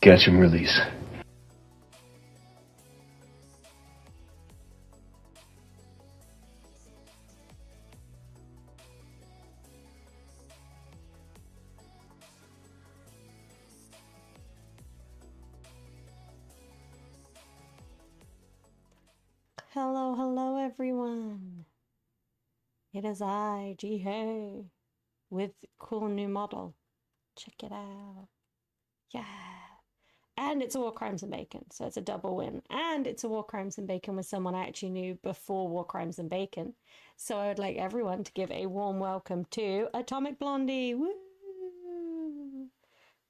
Catch and release. Hello, hello, everyone. It is I, Jihei, with cool new model. Check it out. Yeah. And it's a War Crimes and Bacon, so it's a double win. And it's a War Crimes and Bacon with someone I actually knew before War Crimes and Bacon. So I would like everyone to give a warm welcome to Atomic Blondie. Woo!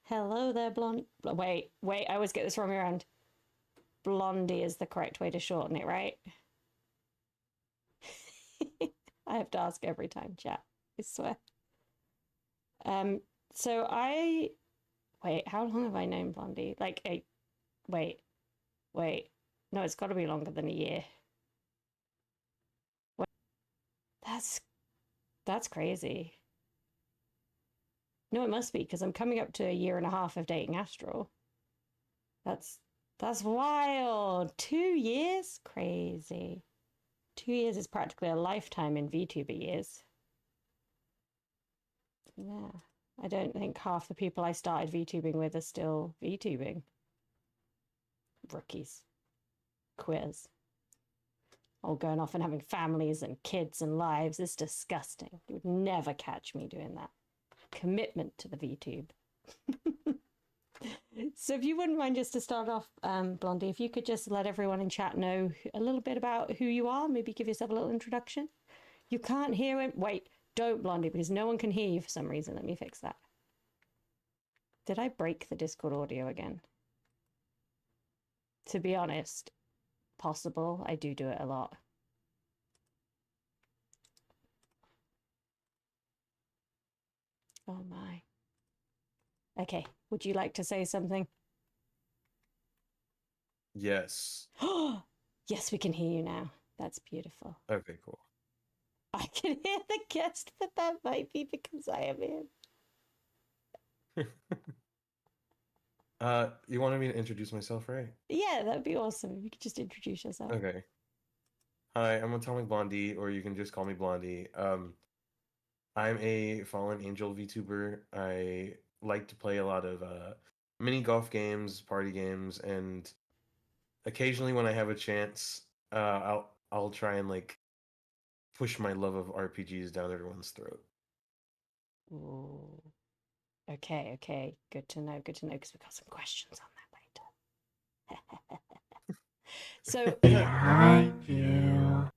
Hello there, Blondie. Wait, I always get this wrong around. Blondie is the correct way to shorten it, right? I have to ask every time, chat. I swear. Um, so I wait, how long have I known Blondie? Like wait. No, it's gotta be longer than a year. Wait, that's crazy. No, it must be, because I'm coming up to a year and a half of dating Astral. That's wild. 2 years? Crazy. 2 years is practically a lifetime in VTuber years. Yeah. I don't think half the people I started VTubing with are still VTubing. Rookies. Quiz. All going off and having families and kids and lives is disgusting. You would never catch me doing that. Commitment to the VTube. So if you wouldn't mind, just to start off, Blondie, if you could just let everyone in chat know a little bit about who you are, maybe give yourself a little introduction. You can't hear him. Wait, don't, Blondie, because no one can hear you for some reason. Let me fix that. Did I break the Discord audio again? To be honest, possible. I do it a lot. Oh my. Okay, would you like to say something? Yes. Yes, we can hear you now. That's beautiful. Okay, cool. I can hear the guest, but that might be because I am in. You wanted me to introduce myself, right? Yeah, that'd be awesome if you could just introduce yourself. Okay. Hi, I'm Atomic Blondie, or you can just call me Blondie. I'm a fallen angel VTuber. I like to play a lot of mini golf games, party games, and occasionally when I have a chance, I'll try and like push my love of RPGs down everyone's throat. Ooh. Okay. Good to know, because we've got some questions on that later. So, Behind you.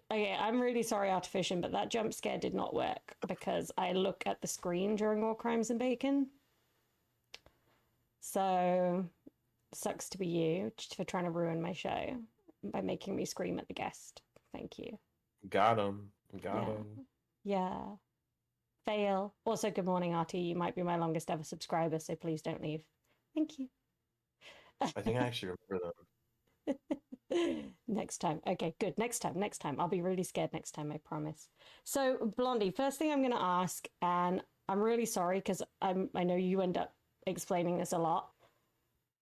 okay, I'm really sorry, Artifician, but that jump scare did not work because I look at the screen during War Crimes and Bacon. So, sucks to be you for trying to ruin my show by making me scream at the guest. Thank you. Got him. Got him. Yeah. Fail. Also, good morning, RT. You might be my longest ever subscriber, so please don't leave. Thank you. I think I actually remember them. Next time. Okay, good. Next time. I'll be really scared next time, I promise. So, Blondie, first thing I'm going to ask, and I'm really sorry because I know you end up explaining this a lot,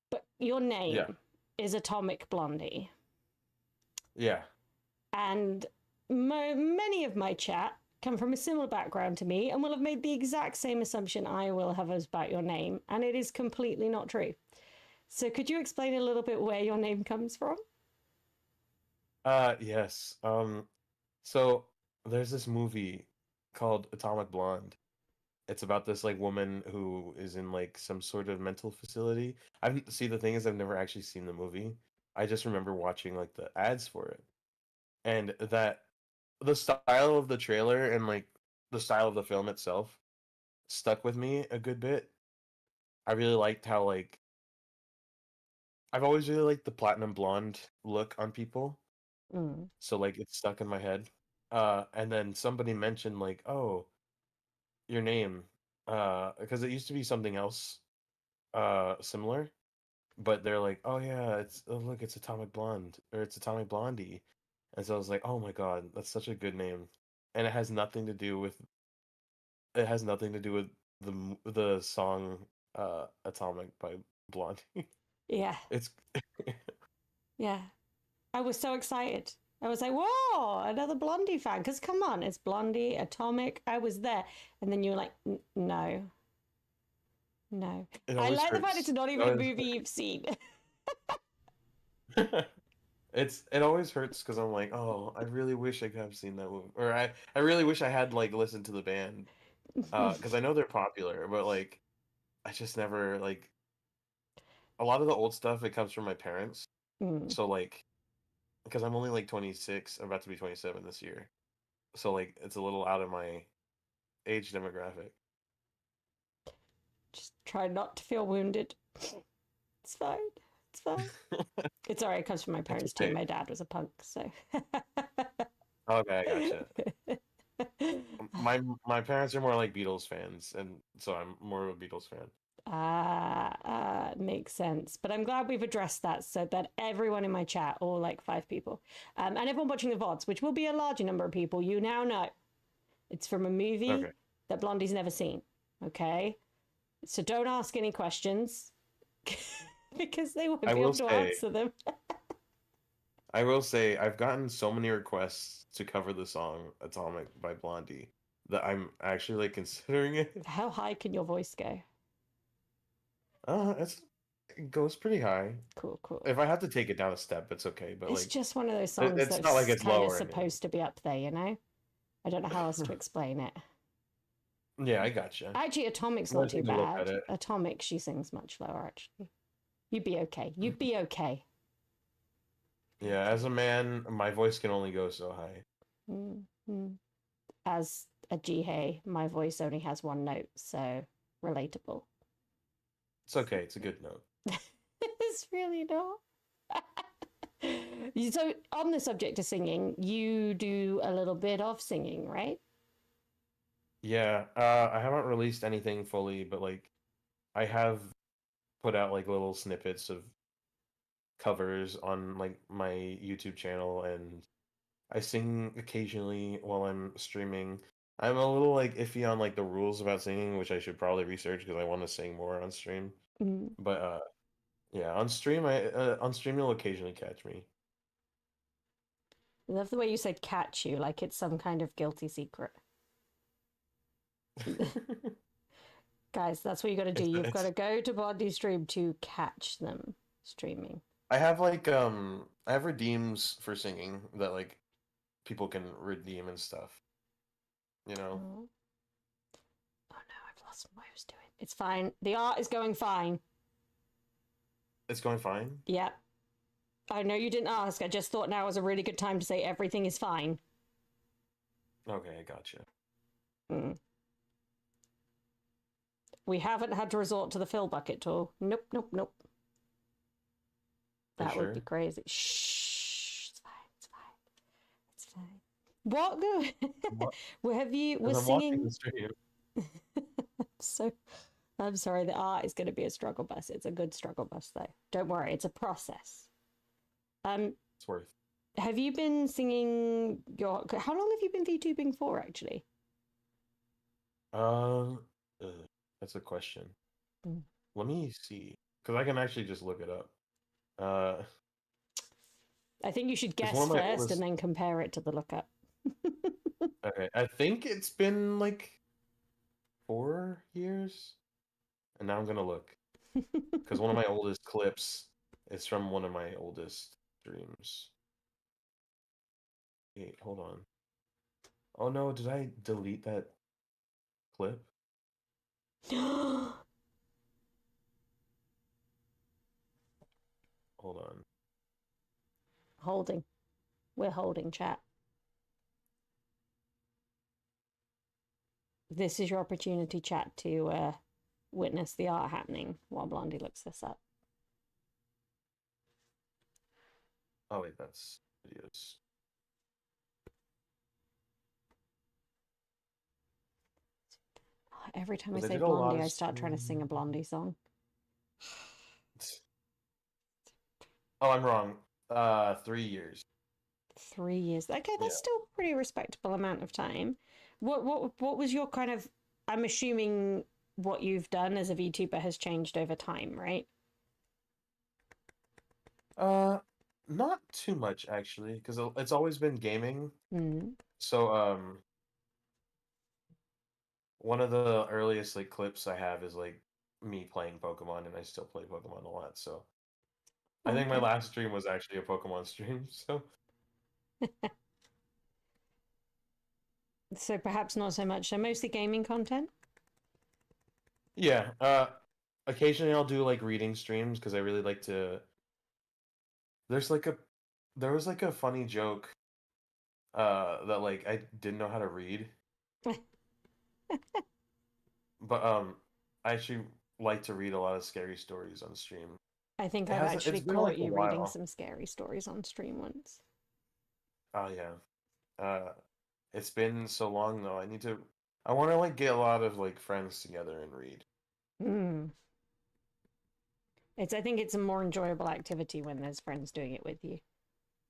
but your name is Atomic Blondie. Yeah. And many of my chat come from a similar background to me and will have made the exact same assumption I will have about your name, and it is completely not true. So could you explain a little bit where your name comes from? Yes. So there's this movie called Atomic Blonde. It's about this like woman who is in like some sort of mental facility. The thing is I've never actually seen the movie. I just remember watching like the ads for it. And that the style of the trailer and like the style of the film itself stuck with me a good bit. I really liked how like I've always really liked the platinum blonde look on people. So like it's stuck in my head. And then somebody mentioned like, "Oh, your name," because it used to be something else similar, but they're like, "Oh yeah, look, it's Atomic Blonde or it's Atomic Blondie." And so I was like, "Oh my God, that's such a good name." And it has nothing to do with the song Atomic by Blondie. Yeah, It's yeah. I was so excited. I was like, whoa, another Blondie fan. Because come on, it's Blondie, Atomic. I was there. And then you were like, no, no. it I always like the fact hurts. it's not It even a always movie you've seen. it always hurts because I'm like, oh, I really wish I could have seen that movie, or I really wish I had like listened to the band, because I know they're popular, but like I just never like a lot of the old stuff. It comes from my parents, Mm. so like because I'm only like 26, I'm about to be 27 this year, so like it's a little out of my age demographic. Just try not to feel wounded. It's fine. It's fine. It's all right. It comes from my It's parents too. okay. My dad was a punk, so. Okay, I gotcha. My parents are more like Beatles fans, and so I'm more of a Beatles fan. Makes sense. But I'm glad we've addressed that so that everyone in my chat, or like 5 people, and everyone watching the VODs, which will be a larger number of people, you now know it's from a movie Okay. that Blondie's never seen. Okay? So don't ask any questions because they won't I be will able to say, answer them. I will say, I've gotten so many requests to cover the song "Atomic" by Blondie that I'm actually like considering it. How high can your voice go? It goes pretty high. Cool, cool. If I have to take it down a step, it's okay. But It's like, just one of those songs it's not like that's it's kind of lowering it. supposed to be up there, you know? I don't know how else to explain it. Yeah, I gotcha. Actually, Atomic's I'm gonna not too take a look at bad. it. Atomic, she sings much lower, actually. You'd be okay. You'd be okay. Yeah, as a man, my voice can only go so high. Mm-hmm. As a Jihei, my voice only has one note, so relatable. It's okay. It's a good note. It's really not. So, on the subject of singing, you do a little bit of singing, right? Yeah, I haven't released anything fully, but like, I have put out like little snippets of covers on like my YouTube channel, and I sing occasionally while I'm streaming. I'm a little like iffy on like the rules about singing, which I should probably research because I want to sing more on stream. Mm. But yeah, on stream you'll occasionally catch me. I love the way you said catch you, like it's some kind of guilty secret. Guys, that's what you got to do. You've got to go to Body Stream to catch them streaming. I have like I have redeems for singing that like people can redeem and stuff. You know? Oh. Oh no, I've lost what I was doing. It's fine. The art is going fine. It's going fine. Yeah. I know you didn't ask. I just thought now was a really good time to say everything is fine. Okay, I gotcha. Mm. We haven't had to resort to the fill bucket tool. Nope, nope, nope. For That would be sure. crazy. Shh. It's fine. It's fine. It's fine. What the? What? Well, have you? We're 'Cause I'm watching singing. the stream. So, I'm sorry. The art is going to be a struggle bus. It's a good struggle bus, though. Don't worry. It's a process. It's worth. Have you been singing your? How long have you been VTubing for, actually? Um, uh, that's a question. Mm. Let me see, because I can actually just look it up. I think you should It's guess one of my first oldest. and then compare it to the lookup. Okay, I think it's been like 4 years, and now I'm gonna look because one of my oldest clips is from one of my oldest streams. Wait, hold on. Oh no, did I delete that clip? Hold on. Holding. We're holding, chat. This is your opportunity, chat, to witness the art happening while Blondie looks this up. Oh wait, that's videos. Every time I 'Cause I say did a lot Blondie, of I start trying to sing a stream- Blondie song. Oh, I'm wrong. 3 years. 3 years. Okay, Yeah. that's still a pretty respectable amount of time. What was your kind of? I'm assuming what you've done as a VTuber has changed over time, right? Uh, not too much actually, because it's always been gaming. Mm. So one of the earliest like clips I have is like me playing Pokemon, and I still play Pokemon a lot. So I think my Okay. last stream was actually a Pokemon stream. So So perhaps not so much. So mostly gaming content. yeah, occasionally I'll do like reading streams because I really like to. There's like a there was like a funny joke that like I didn't know how to read, but I actually like to read a lot of scary stories on stream. I think It I've hasn't actually it's been like caught a you reading while. some scary stories on stream once. Oh yeah. It's been so long though. I want to like get a lot of like friends together and read. Mm. I think it's a more enjoyable activity when there's friends doing it with you.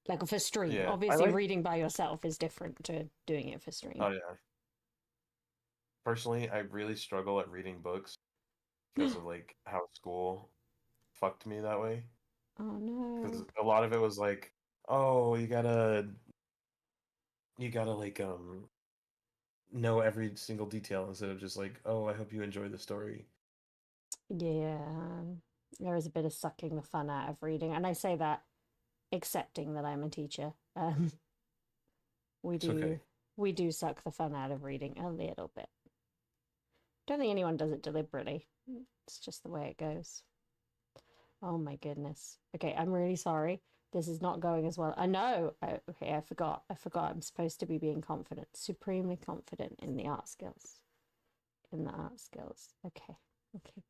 Like for stream. Yeah. I Obviously, like reading by yourself is different to doing it for stream. oh yeah. Personally, I really struggle at reading books because of like how school fucked me that way. Oh Because no. a lot of it was like, oh, you gotta like know every single detail instead of just like, oh, I hope you enjoy the story. Yeah. There is a bit of sucking the fun out of reading. And I say that accepting that I'm a teacher. We It's do okay. we do suck the fun out of reading a little bit. Don't think anyone does it deliberately. It's just the way it goes. Oh my goodness. Okay, I'm really sorry. This is not going as well. I know. Okay, I forgot. I forgot. I'm supposed to be being confident, supremely confident in the art skills. In the art skills. Okay. Okay.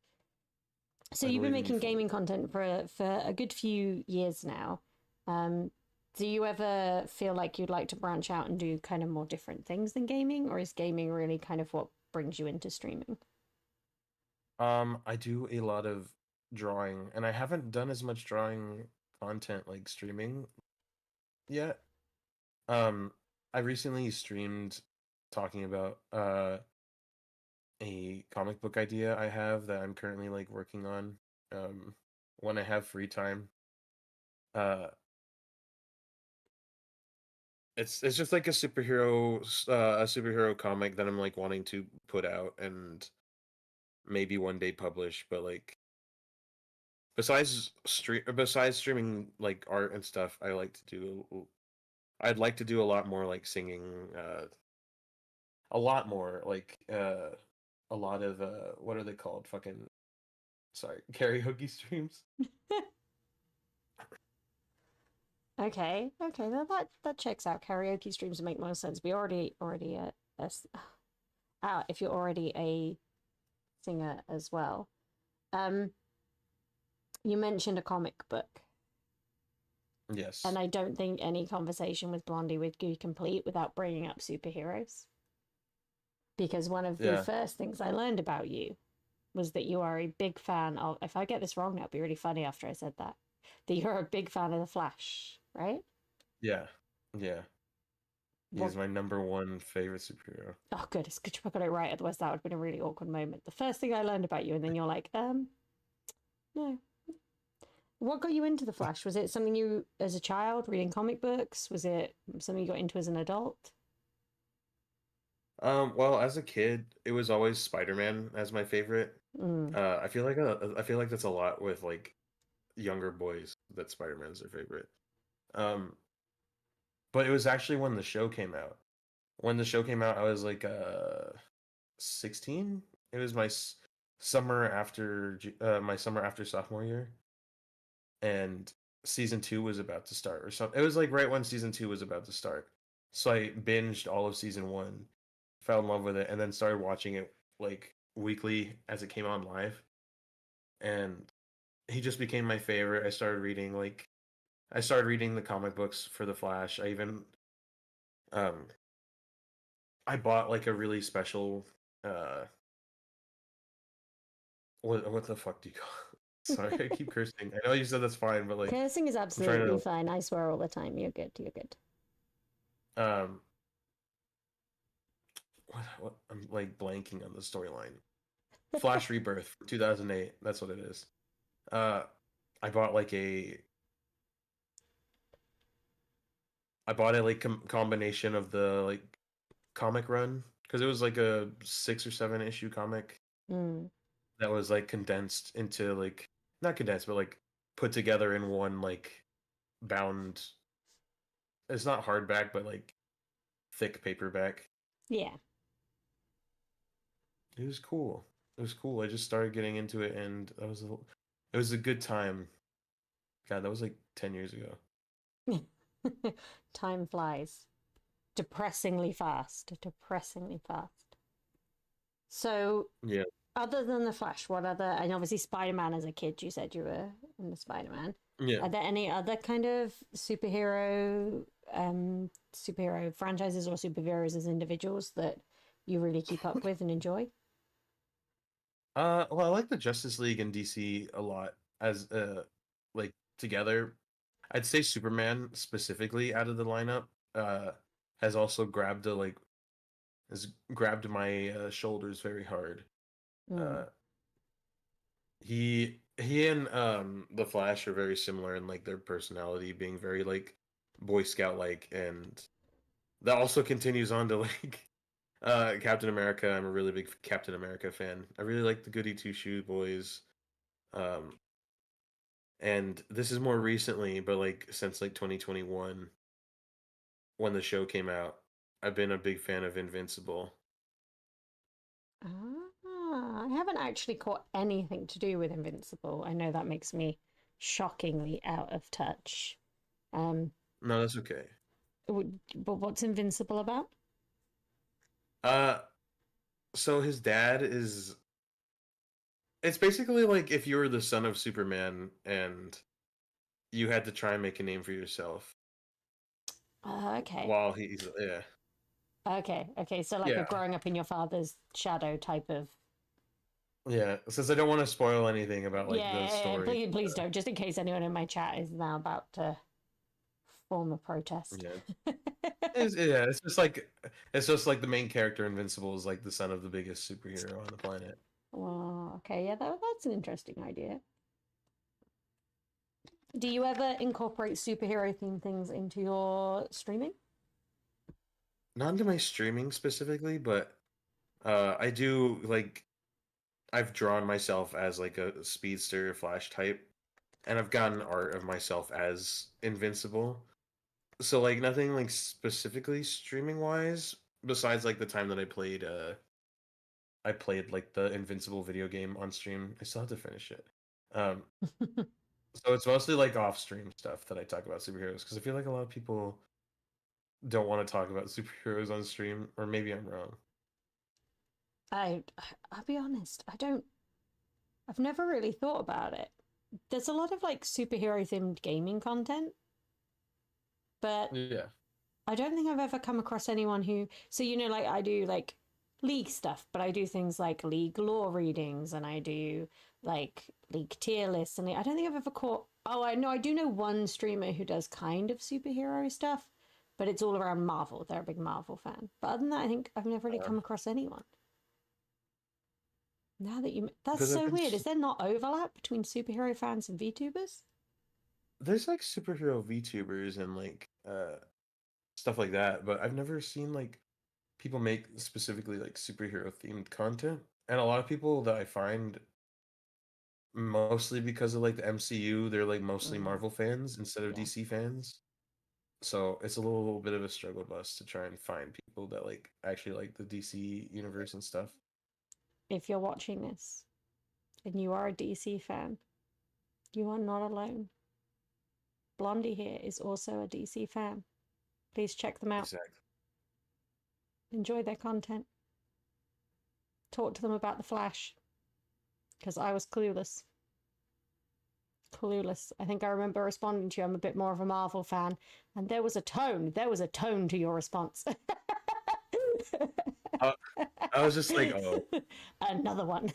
So I you've been believe in you making fully. gaming content for a good few years now. Um, do you ever feel like you'd like to branch out and do kind of more different things than gaming, or is gaming really kind of what brings you into streaming? I do a lot of drawing, and I haven't done as much drawing content like streaming yet. Um, I recently streamed talking about a comic book idea I have that I'm currently like working on. Um, when I have free time. Uh, it's just like a superhero comic that I'm like wanting to put out and maybe one day publish, but like besides streaming like art and stuff, I'd like to do a lot more like singing, a lot more like a lot of what are they called? Fucking sorry, karaoke streams. Okay, okay, that checks out. Karaoke streams make more sense. We already if you're already a singer as well. Um, you mentioned a comic book, and Yes. I don't think any conversation with Blondie would be complete without bringing up superheroes. Because one of the Yeah. first things I learned about you was that you are a big fan of. If I get this wrong, that'd be really funny after I said that. That you're a big fan of the Flash, right? Yeah. Yeah. He What? is my number one favorite superhero. Oh, good. It's good you got it right. Otherwise, that would have been a really awkward moment. The first thing I learned about you, and then you're like, no. What got you into the Flash? Was it something you, as a child, reading comic books? Was it something you got into as an adult? Well, as a kid, it was always Spider-Man as my favorite. Mm. I feel like that's a lot with like younger boys that Spider-Man's their favorite. Um, but it was actually when the show came out. When the show came out, I was like 16. It was my summer after sophomore year, and season 2 was about to start or something. It was like right when season 2 was about to start. So I binged all of season 1, fell in love with it, and then started watching it like weekly as it came on live. And he just became my favorite. I started reading the comic books for the Flash. Um I bought like a really special uh what the fuck do you call it? Sorry, I keep cursing. I know you said that's fine, but like Cursing is I'm trying absolutely to fine. I swear all the time. You're good. You're good. um what I'm like blanking on the storyline. Flash Rebirth 2008. That's what it is. Uh I bought like I bought it like combination of the like comic run because it was like a 6 or 7 issue comic Mm. that was like condensed into like not condensed but like put together in one like bound. It's not hardback but like thick paperback. Yeah. It was cool. It was cool. I just started getting into it and it was a good time. God, that was like 10 years ago. Time flies. Depressingly fast. Depressingly fast. So, Yeah. other than The Flash, what other, and obviously Spider-Man as a kid, you said you were in the Spider-Man. Yeah. Are there any other kind of superhero franchises or superheroes as individuals that you really keep up with and enjoy? Well, I like the Justice League and DC a lot as like together. I'd say Superman specifically out of the lineup has also has grabbed my shoulders very hard. Mm. Uh he and the Flash are very similar in like their personality being very like Boy Scout like, and that also continues on to like Captain America. I'm a really big Captain America fan. I really like the Goody Two Shoe Boys. Um and this is more recently, but like since like 2021 when the show came out, I've been a big fan of Invincible. I haven't actually caught anything to do with Invincible. I know that makes me shockingly out of touch. Um, No, that's okay. but what's Invincible about? Uh so his dad is it's basically like if you were the son of Superman and you had to try and make a name for yourself Okay. while he's yeah. Okay. So like a Yeah. growing up in your father's shadow type of. Yeah, since I don't want to spoil anything about like the Yeah, story. please don't. Just in case anyone in my chat is now about to form a protest. Yeah. It's just like the main character Invincible is like the son of the biggest superhero on the planet. Well, okay, yeah, that's an interesting idea. Do you ever incorporate superhero themed things into your streaming? Not into my streaming specifically, but I do like I've drawn myself as like a speedster flash type, and I've gotten art of myself as Invincible. So like nothing like specifically streaming wise, besides like the time that I played like the Invincible video game on stream. I still have to finish it. Um so it's mostly like off stream stuff that I talk about superheroes because I feel like a lot of people don't want to talk about superheroes on stream, or maybe I'm wrong. I I'll be honest, I've never really thought about it. There's a lot of like superhero themed gaming content, but Yeah. I don't think I've ever come across anyone who, so like I do like league stuff, but I do things like league lore readings and I do like league tier lists, and I don't think I've ever caught. Oh, I do know one streamer who does kind of superhero stuff, but it's all around Marvel. They're a big Marvel fan. But other than that, I think I've never really come across anyone. Now that that's Because so weird. Is there not overlap between superhero fans and VTubers? there's like superhero VTubers and like stuff like that, but I've never seen like people make specifically like superhero themed content. And a lot of people that I find mostly because of like the MCU, they're like mostly Mm, Marvel fans instead of yeah. DC fans. So it's a little bit of a struggle bus to try and find people that like actually like the DC universe and stuff. If you're watching this and you are a DC fan, you are not alone. Blondie here is also a DC fan. Please check them out. Exactly. Enjoy their content. Talk to them about The Flash. Because I was clueless. Clueless. I think I remember responding to you. I'm a bit more of a Marvel fan. And there was a tone. There was a tone to your response. I was just like, oh, Another one.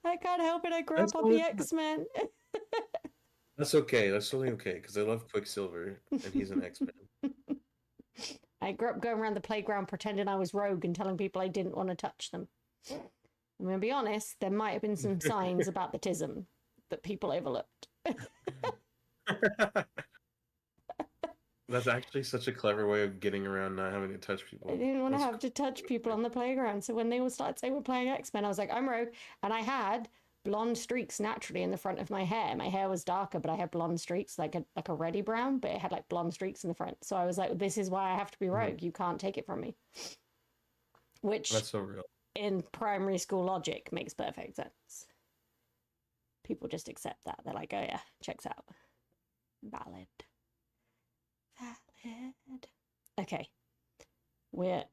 I can't help it. I grew that's up on only the X-Men. that's okay. That's totally okay because I love Quicksilver and he's an X-Men. I grew up going around the playground pretending I was Rogue and telling people I didn't want to touch them. I'm going to be honest, there might have been some signs about the tism that people overlooked. That's actually such a clever way of getting around not having to touch people. I didn't want to That's have to touch people on the playground. So when they all started saying we're playing X-Men, I was like, I'm Rogue. And I had blonde streaks naturally in the front of my hair. My hair was darker, but I had blonde streaks, like a reddy brown, but it had like blonde streaks in the front. So I was like, this is why I have to be Rogue. You can't take it from me. Which, That's so real. in primary school logic, makes perfect sense. People just accept that. They're like, oh yeah, checks out. Valid. Valid. Okay. We're...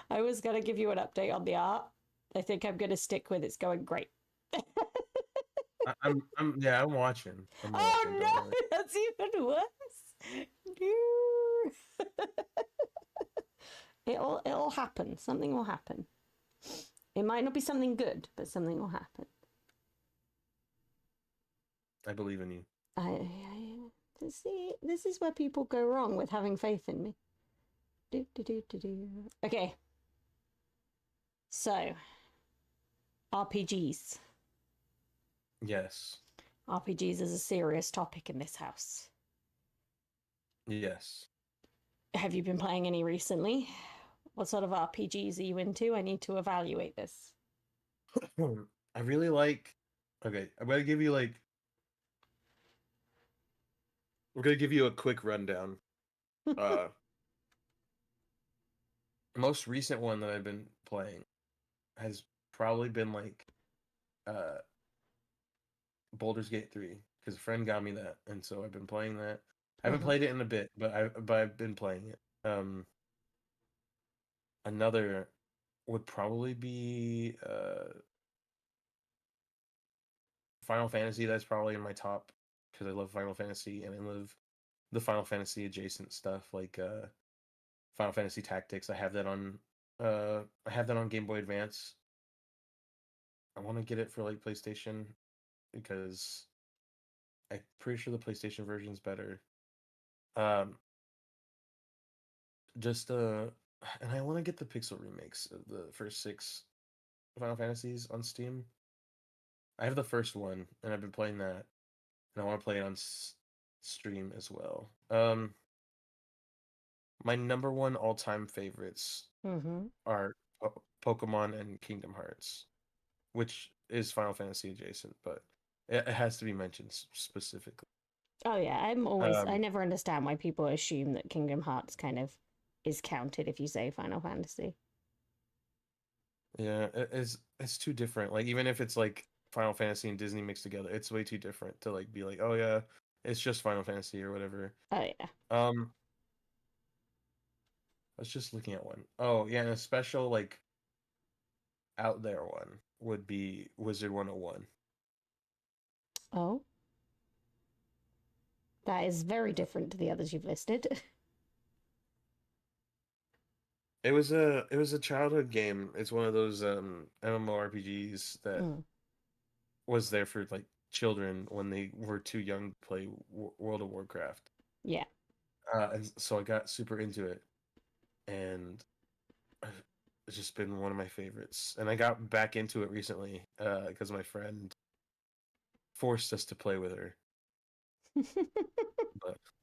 I was going to give you an update on the art. I think I'm going to stick with it's going great. I'm watching. I'm Oh watching, don't no, worry. that's even worse. No. It'll happen. Something will happen. It might not be something good, but something will happen. I believe in you. See, this is where people go wrong with having faith in me. Okay. So, RPGs. Yes. RPGs is a serious topic in this house. Yes. Have you been playing any recently? What sort of RPGs are you into? I need to evaluate this. I really like. Okay, I'm gonna give you like. We're gonna give you a quick rundown. Most recent one that I've been playing has probably been like Baldur's Gate 3 because a friend got me that, and so I've been playing that. I haven't played it in a bit, but I've been playing it. Another would probably be Final Fantasy. That's probably in my top because I love Final Fantasy and I love the Final Fantasy adjacent stuff like Final Fantasy Tactics. I have that on Game Boy Advance. I want to get it for like PlayStation because I'm pretty sure the PlayStation version is better. Just and I want to get the Pixel remakes of the first 6 Final Fantasies on Steam. I have the first one and I've been playing that, and I want to play it on stream as well. My number one all-time favorites are Pokemon and Kingdom Hearts, which is Final Fantasy adjacent, but it has to be mentioned specifically. Oh yeah, I never understand why people assume that Kingdom Hearts kind of is counted if you say Final Fantasy. Yeah, it's too different. Like even if it's like Final Fantasy and Disney mixed together, it's way too different to like be like, oh yeah, it's just Final Fantasy or whatever. Oh yeah. I was just looking at one. Oh yeah, and a special like out there one would be Wizard 101. Oh. That is very different to the others you've listed. It was a childhood game. It's one of those MMORPGs that was there for like children when they were too young to play World of Warcraft. Yeah. And so I got super into it, and it's just been one of my favorites. And I got back into it recently because my friend forced us to play with her.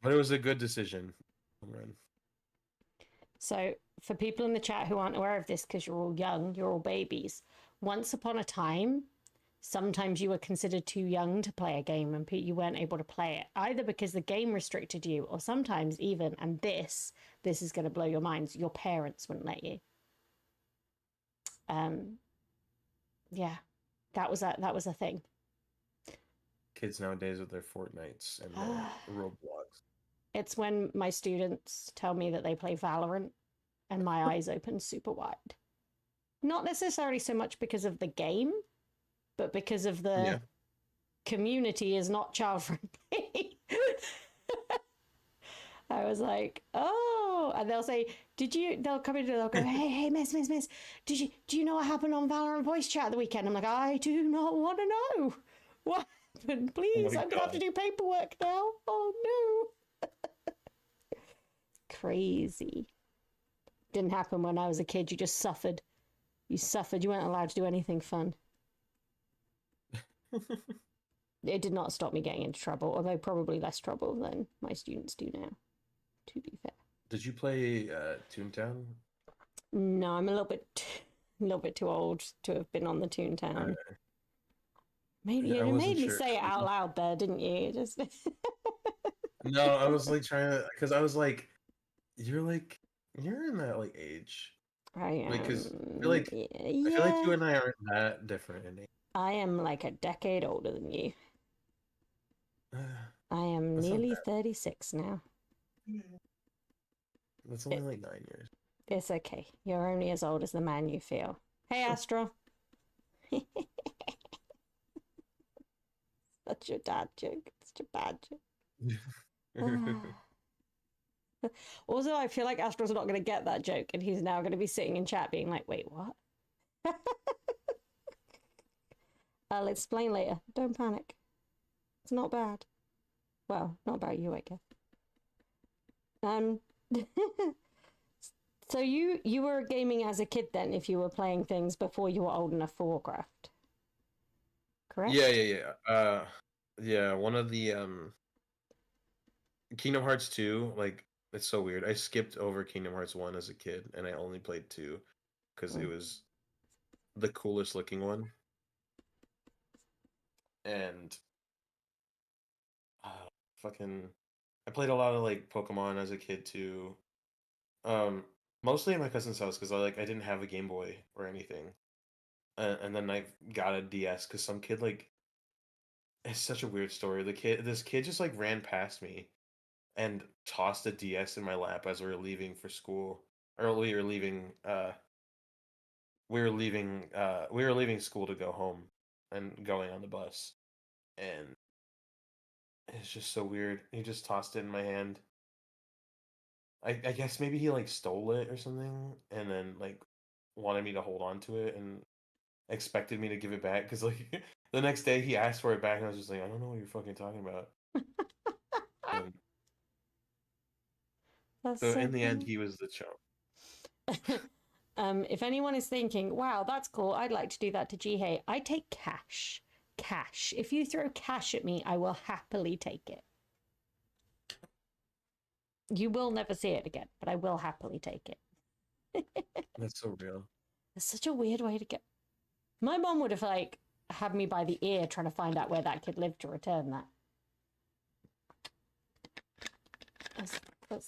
but it was a good decision. So, for people in the chat who aren't aware of this, because you're all young, you're all babies, once upon a time, sometimes you were considered too young to play a game and you weren't able to play it, either because the game restricted you, or sometimes even, and this is going to blow your minds, your parents wouldn't let you. Yeah, that was a thing. Kids nowadays with their Fortnites and their Roblox. It's when my students tell me that they play Valorant and my eyes open super wide. Not necessarily so much because of the game, but because of the community is not child friendly. I was like, oh, and they'll say, they'll come in and they'll go, hey, miss, do you know what happened on Valorant voice chat the weekend? I'm like, I do not want to know. What happened? Please, I'm going to have to do paperwork now. Oh no. Crazy. Didn't happen when I was a kid. You just suffered. You weren't allowed to do anything fun. It did not stop me getting into trouble, although probably less trouble than my students do now, to be fair. Did you play Toontown? No, I'm a little bit too old to have been on the Toontown. Maybe I you made wasn't me sure. say it out loud there, didn't you? Just No, I was like trying to, because I was like, you're in that like age. I Like, because am. I feel like you Yeah, and I aren't that different in age. I am like a decade older than you. I am That's not nearly bad. 36 now. That's only like 9 years. It's okay. You're only as old as the man you feel. Hey, Astro. That's your dad joke. It's your bad joke. Also, I feel like Astro's not going to get that joke, and he's now going to be sitting in chat being like, wait, what? I'll explain later. Don't panic. It's not bad. Well, not about you, I guess. So you were gaming as a kid then, if you were playing things before you were old enough for Warcraft, correct? Yeah. One of the Kingdom Hearts 2, like it's so weird. I skipped over Kingdom Hearts 1 as a kid, and I only played 2 because it was the coolest looking one. And fucking, I played a lot of like Pokemon as a kid too. Mostly at my cousin's house because I didn't have a Game Boy or anything, and then I got a DS because some kid like, it's such a weird story. This kid just like ran past me and tossed a DS in my lap as we were leaving for school, or we were leaving school to go home and going on the bus, and it's just so weird. He just tossed it in my hand. I guess maybe he like stole it or something, and then like wanted me to hold on to it and expected me to give it back because like the next day he asked for it back, and I was just like, I don't know what you're fucking talking about. And That's so so in the end, funny. he was the chump. If anyone is thinking, wow, that's cool, I'd like to do that to Jihei, I take cash. Cash. If you throw cash at me, I will happily take it. You will never see it again, but I will happily take it. That's so real. It's such a weird way to get. My mom would have like had me by the ear trying to find out where that kid lived to return that.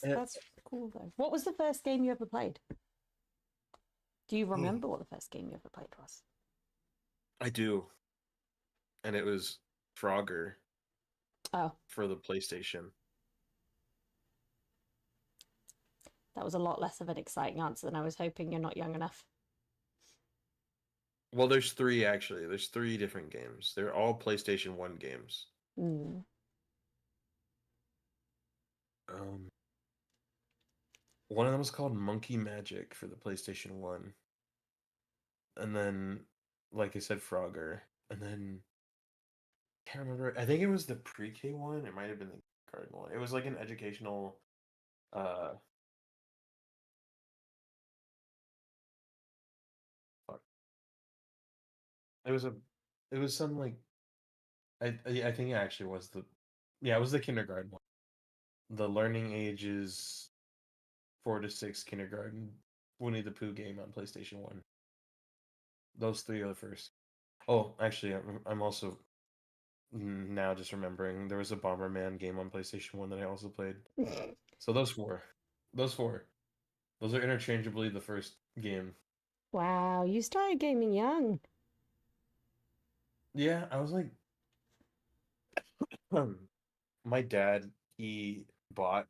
That's cool though. What was the first game you ever played? Do you remember what the first game you ever played was? I do. And it was Frogger. Oh. For the PlayStation. That was a lot less of an exciting answer than I was hoping. You're not young enough. Well, there's 3 actually. There's 3 different games. They're all PlayStation 1 games. Mm. One of them was called Monkey Magic for the PlayStation 1. And then, like I said, Frogger. And then, can't remember. I think it was the pre-K one. It might have been the kindergarten one. It was like an educational, fuck. It was some like, I think it actually was it was the kindergarten one. The learning age is 4 to 6 kindergarten Winnie the Pooh game on PlayStation 1. Those 3 are the first. Oh, actually, I'm also now just remembering there was a Bomberman game on PlayStation 1 that I also played. So those 4. Those 4. Those are interchangeably the first game. Wow, you started gaming young. Yeah, I was like, my dad, he bought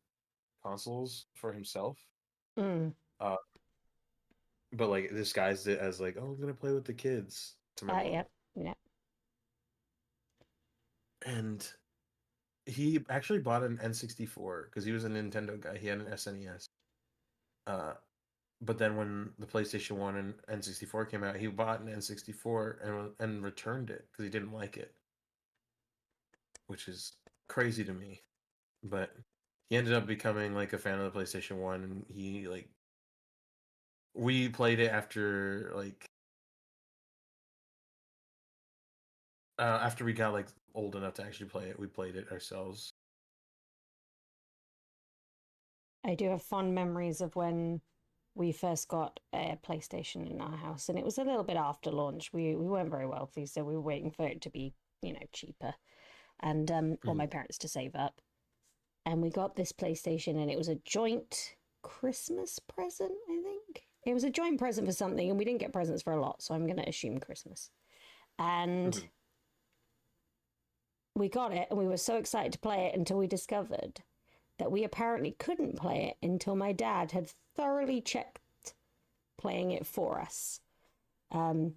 consoles for himself. Mm. But like disguised it as like, oh, I'm gonna play with the kids to my mom. Yeah. And he actually bought an N64 because he was a Nintendo guy. He had an SNES. But then when the PlayStation 1 and N64 came out, he bought an N64 and returned it because he didn't like it, which is crazy to me. But he ended up becoming like a fan of the PlayStation 1, and he like, we played it after like After we got like old enough to actually play it, we played it ourselves. I do have fond memories of when we first got a PlayStation in our house, and it was a little bit after launch. We weren't very wealthy, so we were waiting for it to be, cheaper, and or my parents to save up. And we got this PlayStation, and it was a joint Christmas present, I think. It was a joint present for something, and we didn't get presents for a lot, so I'm going to assume Christmas. And we got it, and we were so excited to play it until we discovered that we apparently couldn't play it until my dad had thoroughly checked playing it for us. And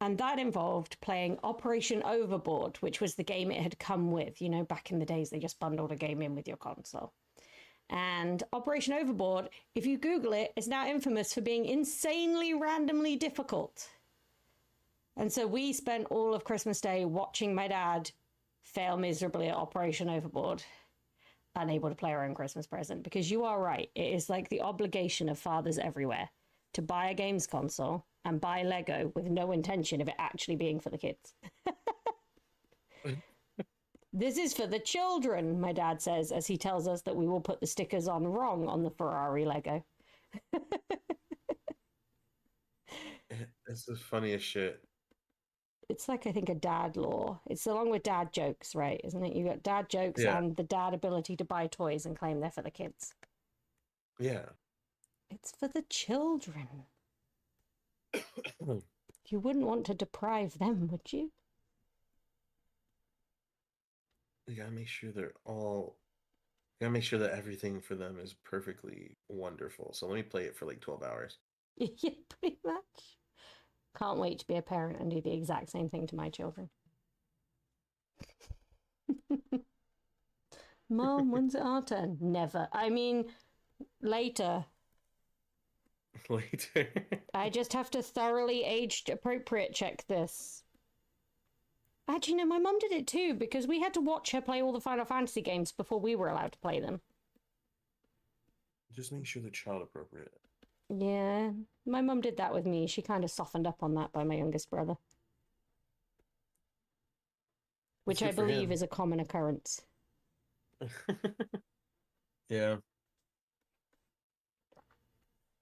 that involved playing Operation Overboard, which was the game it had come with. You know, back in the days, they just bundled a game in with your console. And Operation Overboard, if you Google it, is now infamous for being insanely randomly difficult. And so we spent all of Christmas Day watching my dad fail miserably at Operation Overboard, unable to play our own Christmas present. Because you are right, it is like the obligation of fathers everywhere to buy a games console and buy Lego with no intention of it actually being for the kids. This is for the children, my dad says, as he tells us that we will put the stickers on wrong on the Ferrari Lego. It's the funniest shit. It's like, I think, a dad law. It's along with dad jokes, right? Isn't it? You got dad jokes and the dad ability to buy toys and claim they're for the kids. Yeah. It's for the children. You wouldn't want to deprive them, would you? You gotta make sure they're all. You gotta make sure that everything for them is perfectly wonderful. So let me play it for like 12 hours. Yeah, pretty much. Can't wait to be a parent and do the exact same thing to my children. Mom, when's it our turn? Never. I mean, later. Later. I just have to thoroughly aged appropriate check this. Actually, no, my mum did it too, because we had to watch her play all the Final Fantasy games before we were allowed to play them. Just make sure they're child appropriate. Yeah, my mum did that with me. She kind of softened up on that by my youngest brother. Which I believe is a common occurrence. Yeah.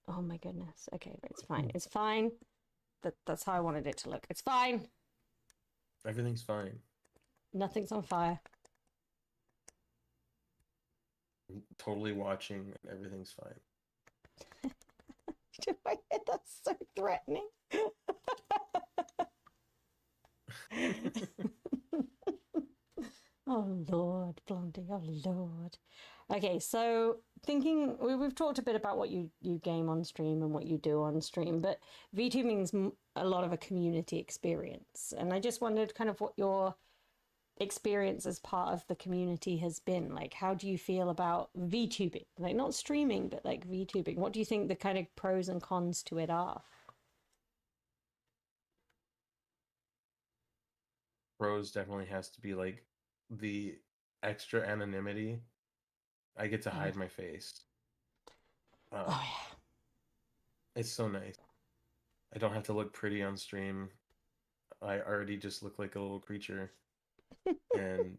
Oh my goodness. Okay, it's fine. It's fine. That's how I wanted it to look. It's fine. Everything's fine. Nothing's on fire. I'm totally watching and everything's fine. That's so threatening. Oh Lord, Blondie, oh Lord. Okay, so thinking we've talked a bit about what you game on stream and what you do on stream, but VTubing's a lot of a community experience, and I just wondered kind of what your experience as part of the community has been. Like, how do you feel about VTubing? Like, not streaming, but like VTubing. What do you think the kind of pros and cons to it are? Pros definitely has to be like the extra anonymity. I get to hide my face. Oh yeah. It's so nice. I don't have to look pretty on stream. I already just look like a little creature. And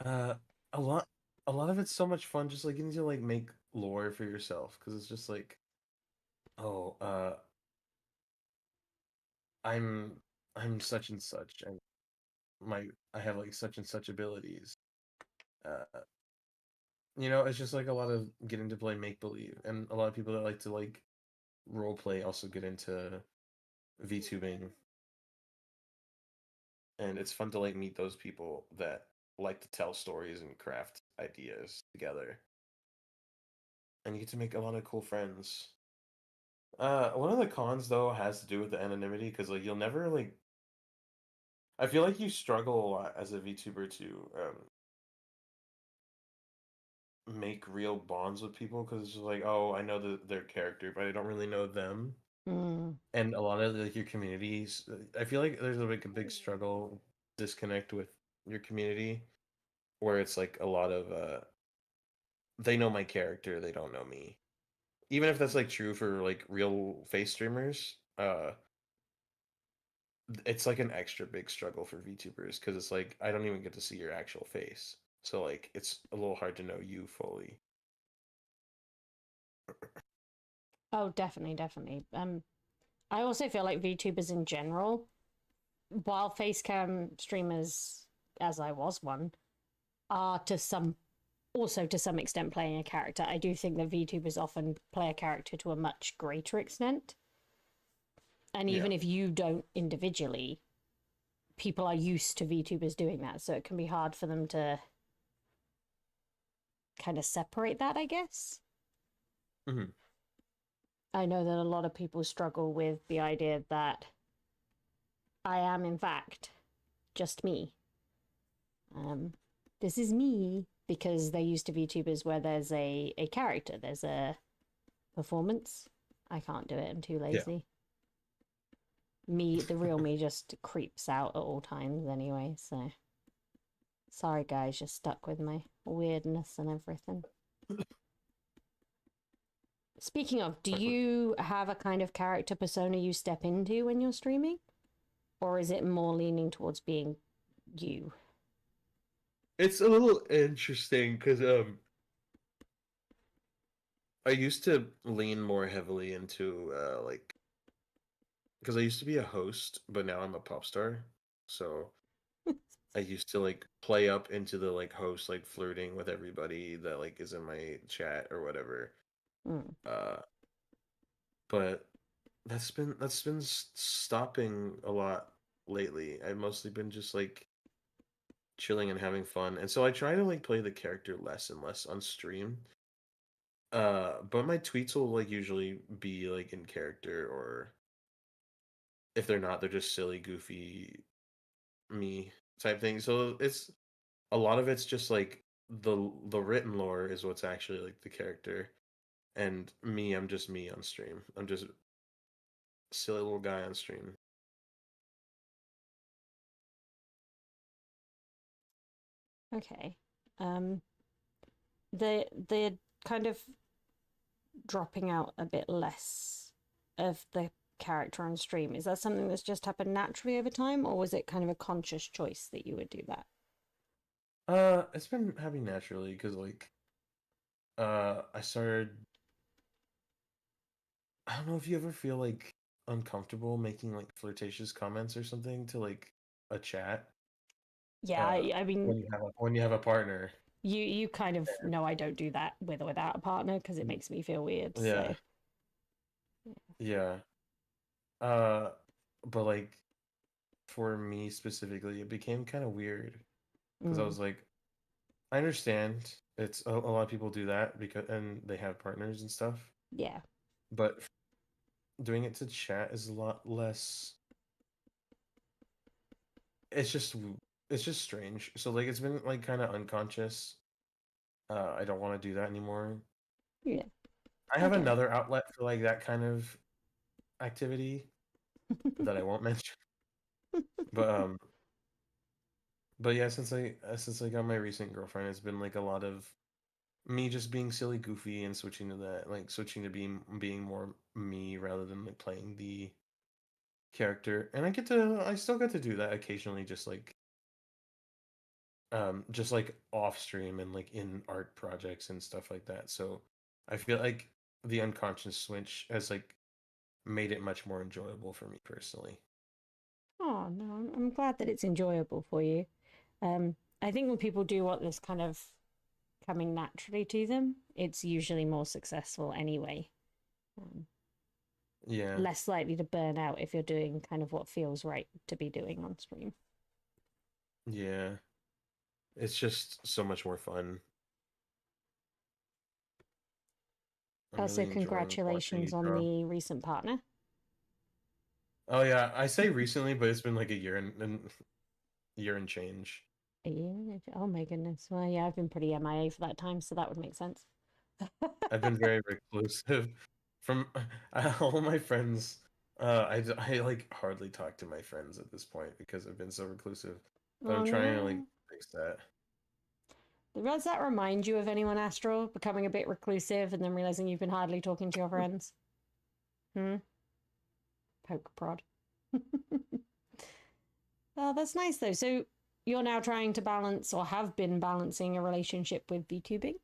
a lot of it's so much fun just like getting to like make lore for yourself, because it's just like, oh, I'm such and such, and I have like such and such abilities. It's just like a lot of getting to play make believe, and a lot of people that like to like role play also get into VTubing, and it's fun to like meet those people that like to tell stories and craft ideas together, and you get to make a lot of cool friends. One of the cons though has to do with the anonymity, because like you'll never like. I feel like you struggle a lot as a VTuber to make real bonds with people, because it's just like, oh, I know their character, but I don't really know them. And a lot of like your communities, I feel like there's like a big struggle disconnect with your community, where it's like a lot of they know my character, they don't know me. Even if that's like true for like real face streamers, it's like an extra big struggle for VTubers because it's like I don't even get to see your actual face. So like it's a little hard to know you fully. Oh, definitely, definitely. I also feel like VTubers in general, while facecam streamers, as I was one, are to some extent playing a character. I do think that VTubers often play a character to a much greater extent. And Yeah. even if you don't individually, people are used to VTubers doing that. So it can be hard for them to kind of separate that, I guess. Hmm. I know that a lot of people struggle with the idea that I am, in fact, just me. This is me because they're used to VTubers where there's a character, there's a performance. I can't do it, I'm too Yeah. lazy. Me, the real me, just creeps out at all times anyway, so. Sorry, guys, you're stuck with my weirdness and everything. Speaking of, do you have a kind of character persona you step into when you're streaming? Or is it more leaning towards being you? It's a little interesting because I used to lean more heavily into like because I used to be a host, but now I'm a pop star. So I used to like play up into the like host, like flirting with everybody that like is in my chat or whatever. Mm. Uh, but that's been stopping a lot lately. I've mostly been just like chilling and having fun, and so I try to like play the character less and less on stream. But my tweets will like usually be like in character, or if they're not, they're just silly, goofy me type thing. So it's a lot of it's just like the written lore is what's actually like the character, and me, I'm just me on stream. I'm just a silly little guy on stream. Okay. Um, the kind of dropping out a bit less of the character on stream, is that something that's just happened naturally over time, or was it kind of a conscious choice that you would do that? It's been happening naturally because like I started. I don't know if you ever feel like uncomfortable making like flirtatious comments or something to like a chat. Yeah, I mean, When you have a partner. you kind of know I don't do that with or without a partner because it makes me feel weird. Yeah, So yeah. Uh, but like for me specifically, it became kind of weird because I mm, was like, I understand a lot of people do that because and they have partners and stuff, yeah, but doing it to chat is a lot less. It's just it's just strange. So like it's been like kind of unconscious. I don't want to do that anymore. yeah, I I have get another outlet for like that kind of activity that I won't mention. But but yeah, since I got my recent girlfriend, it's been like a lot of me just being silly, goofy, and switching to that, like switching to being more me rather than like playing the character. And I still get to do that occasionally, just like off stream and like in art projects and stuff like that. So I feel like the unconscious switch has like made it much more enjoyable for me personally. Oh no, I'm glad that it's enjoyable for you. I think when people do what this kind of coming naturally to them, it's usually more successful anyway. Um, Yeah, Less likely to burn out if you're doing kind of what feels right to be doing on stream. yeah. It's just so much more fun. I'm Also, really enjoying watching congratulations you on grow. the recent partner. Oh yeah, I say recently, but it's been like a and year and change. Yeah. Oh my goodness. Well, yeah, I've been pretty MIA for that time, so that would make sense. I've been very reclusive from all my friends. I like hardly talk to my friends at this point because I've been so reclusive. But Oh I'm trying to like no. fix that. Does that remind you of anyone, Astral? Becoming a bit reclusive and then realizing you've been hardly talking to your friends? Hmm? Poke prod. Oh, that's nice though. So you're now trying to balance or have been balancing a relationship with VTubing,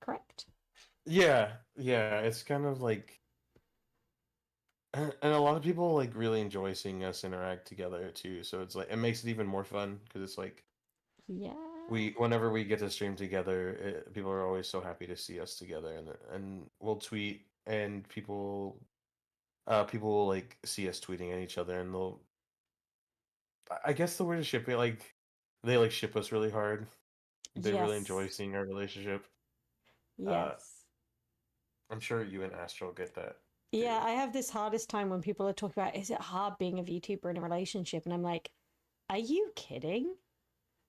correct? Yeah, yeah, it's kind of like, and a lot of people like really enjoy seeing us interact together too. So it's like it makes it even more fun because it's like Yeah. whenever we get to stream together, people are always so happy to see us together, and we'll tweet, and people will like see us tweeting at each other, and I guess the word is shipping, like they like ship us really hard. They really enjoy Yes. seeing our relationship. Uh, Yes. I'm sure you and Astral get that Yeah, too. I have this hardest time when people are talking about is it hard being a VTuber in a relationship? And I'm like, are you kidding?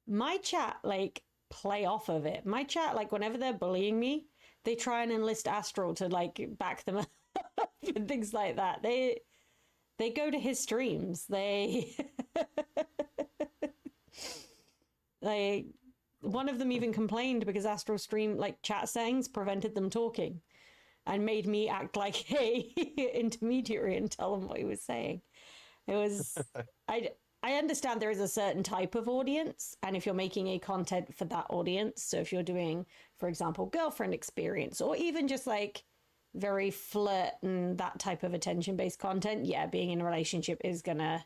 My chat like play off of it. My chat, like whenever they're bullying me, they try and enlist Astral to like back them up and things like that. They go to his streams. They they one of them even complained because Astral stream like chat sayings prevented them talking and made me act like a intermediary and tell him what he was saying. It was I I understand there is a certain type of audience, and if you're making a content for that audience, so if you're doing, for example, girlfriend experience, or even just like very flirt and that type of attention based content, yeah, being in a relationship is gonna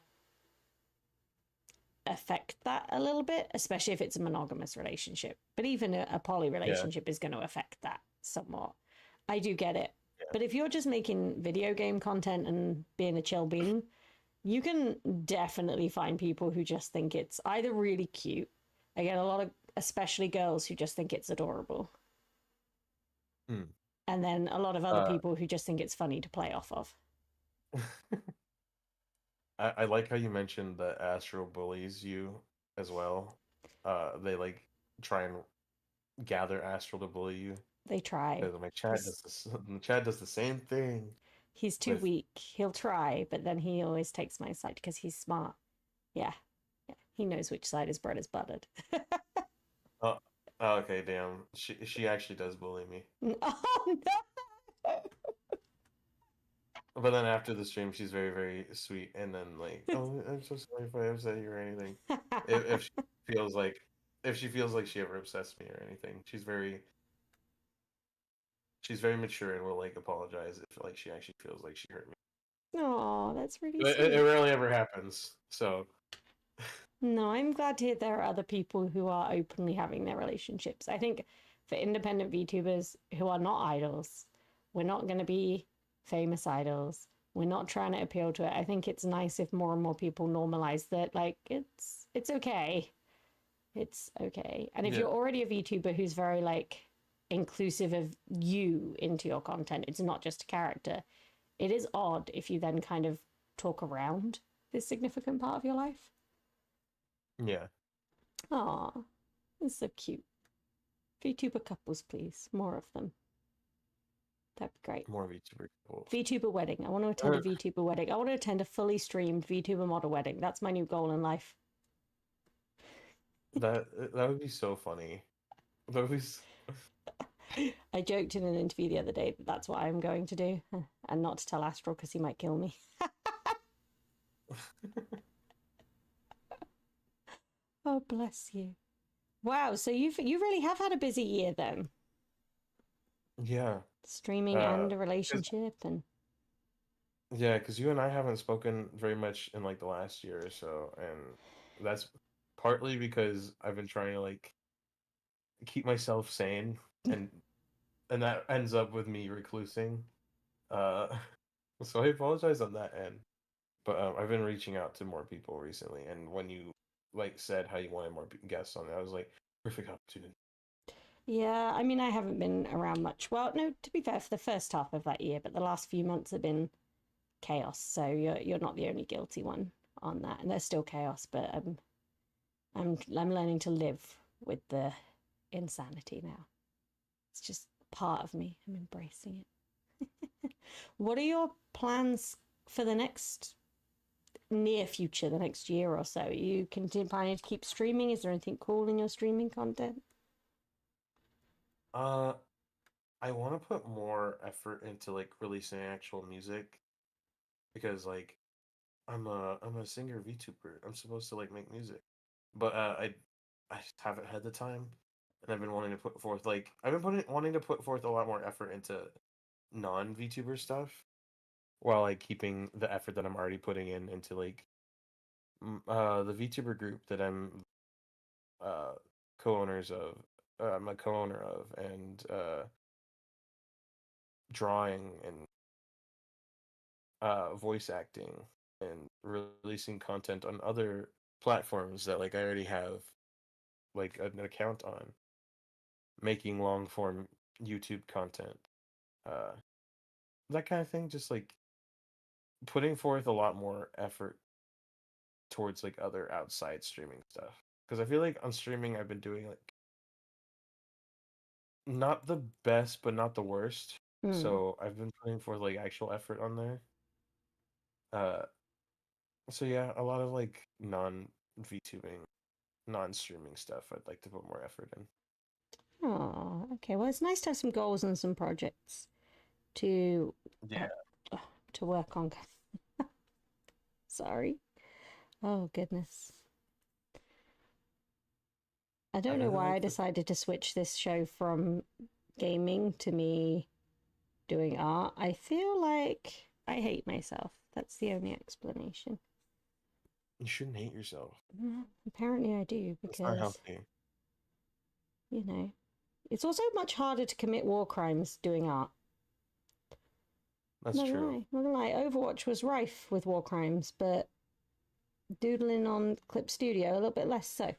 affect that a little bit, especially if it's a monogamous relationship. But even a poly Yeah, relationship is going to affect that somewhat. I do get it. yeah, But if you're just making video game content and being a chill bean, you can definitely find people who just think it's either really cute. I get a lot of, especially girls, who just think it's adorable. Hmm. And then a lot of other Uh, people who just think it's funny to play off of. I like how you mentioned that Astral bullies you as well. They like try and gather Astral to bully you They try. because my chat He's does this. The chat does the same thing he's too with. weak. He'll try, but then he always takes my side because he's smart. Yeah. Yeah. He knows which side his bread is buttered. Oh, oh, okay, damn. She actually does bully me. Oh no. But then after the stream, she's very, very sweet, and then like, oh, I'm so sorry if I upset you or anything. If she feels like, if she feels like she ever upsets me or anything, she's very mature and will like apologize if like she actually feels like she hurt me. Oh, that's really It sweet. rarely ever happens. So No, I'm glad to hear there are other people who are openly having their relationships. I think for independent VTubers who are not idols, we're not going to be famous idols. We're not trying to appeal to it. I think it's nice if more and more people normalize that like it's okay. It's okay. And if yeah, you're already a VTuber who's very like inclusive of you into your content, it's not just a character. It is odd if you then kind of talk around this significant part of your life. yeah, Aw, it's so cute. VTuber couples, please. More of them. That'd be great. more VTuber couples. VTuber wedding. I want to attend a VTuber wedding. I want to attend a fully streamed VTuber model wedding. That's my new goal in life. That would be so funny. That would be. I joked in an interview the other day that that's what I'm going to do, and not to tell Astral because he might kill me. Oh, bless you. Wow, so you really have had a busy year then, Yeah. streaming Uh, and a 'cause relationship, and Yeah, because you and I haven't spoken very much in like the last year or so, and that's partly because I've been trying to like keep myself sane, and that ends up with me reclusing. Uh, so I apologize on that end, but I've been reaching out to more people recently, and when you like said how you wanted more guests on, I was like, perfect opportunity. yeah, I mean, I haven't been around much. Well, no, to be fair, for the first half of that year, but the last few months have been chaos. So you're not the only guilty one on that, and there's still chaos. But I'm learning to live with the insanity now. It's just part of me. I'm embracing it. What are your plans for the next near future, the next year or so? Are you continue planning to keep streaming? Is there anything cool in your streaming content? Uh, I want to put more effort into like releasing actual music because like I'm a singer VTuber. I'm supposed to like make music, but I just haven't had the time, and I've been wanting to put forth I've been wanting to put forth a lot more effort into non VTuber stuff, while like keeping the effort that I'm already putting in into the VTuber group that uh co-owners of I'm a co-owner of, and drawing and voice acting and releasing content on other platforms that like I already have like an account on, making long form YouTube content, uh that kind of thing, just like putting forth a lot more effort towards like other outside streaming stuff, because I feel like on streaming I've been doing like not the best but not the worst, Hmm. so I've been putting forth like actual effort on there. uh so yeah, a lot of like non VTubing, non streaming stuff I'd like to put more effort in. Oh, okay. Well, it's nice to have some goals and some projects to uh, Yeah. uh, to work on. Sorry. Oh goodness. I I don't know really why I like the decided to switch this show from gaming to me doing art. I feel like I hate myself. That's the only explanation. You shouldn't hate yourself. Apparently, I do That's not because, healthy. you know, it's also much harder to commit war crimes doing art. That's Not gonna true. lie, not gonna lie. Overwatch was rife with war crimes, but doodling on Clip Studio a little bit less so.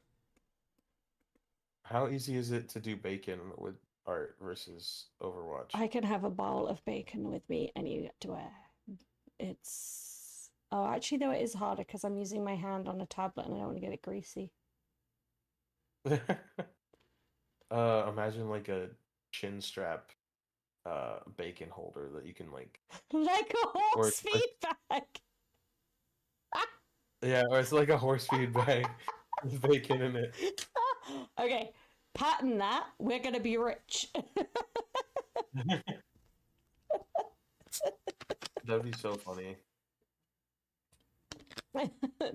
How easy is it to do bacon with art versus Overwatch? I can have a bowl of bacon with me anywhere. It's actually though it is harder because I'm using my hand on a tablet and I don't want to get it greasy. Imagine like a chin strap bacon holder that you can like, Like a or horse it's like, feedback. yeah, or it's like a horse feed bag with bacon in it. Okay, patent that. We're gonna be rich. That'd be so funny.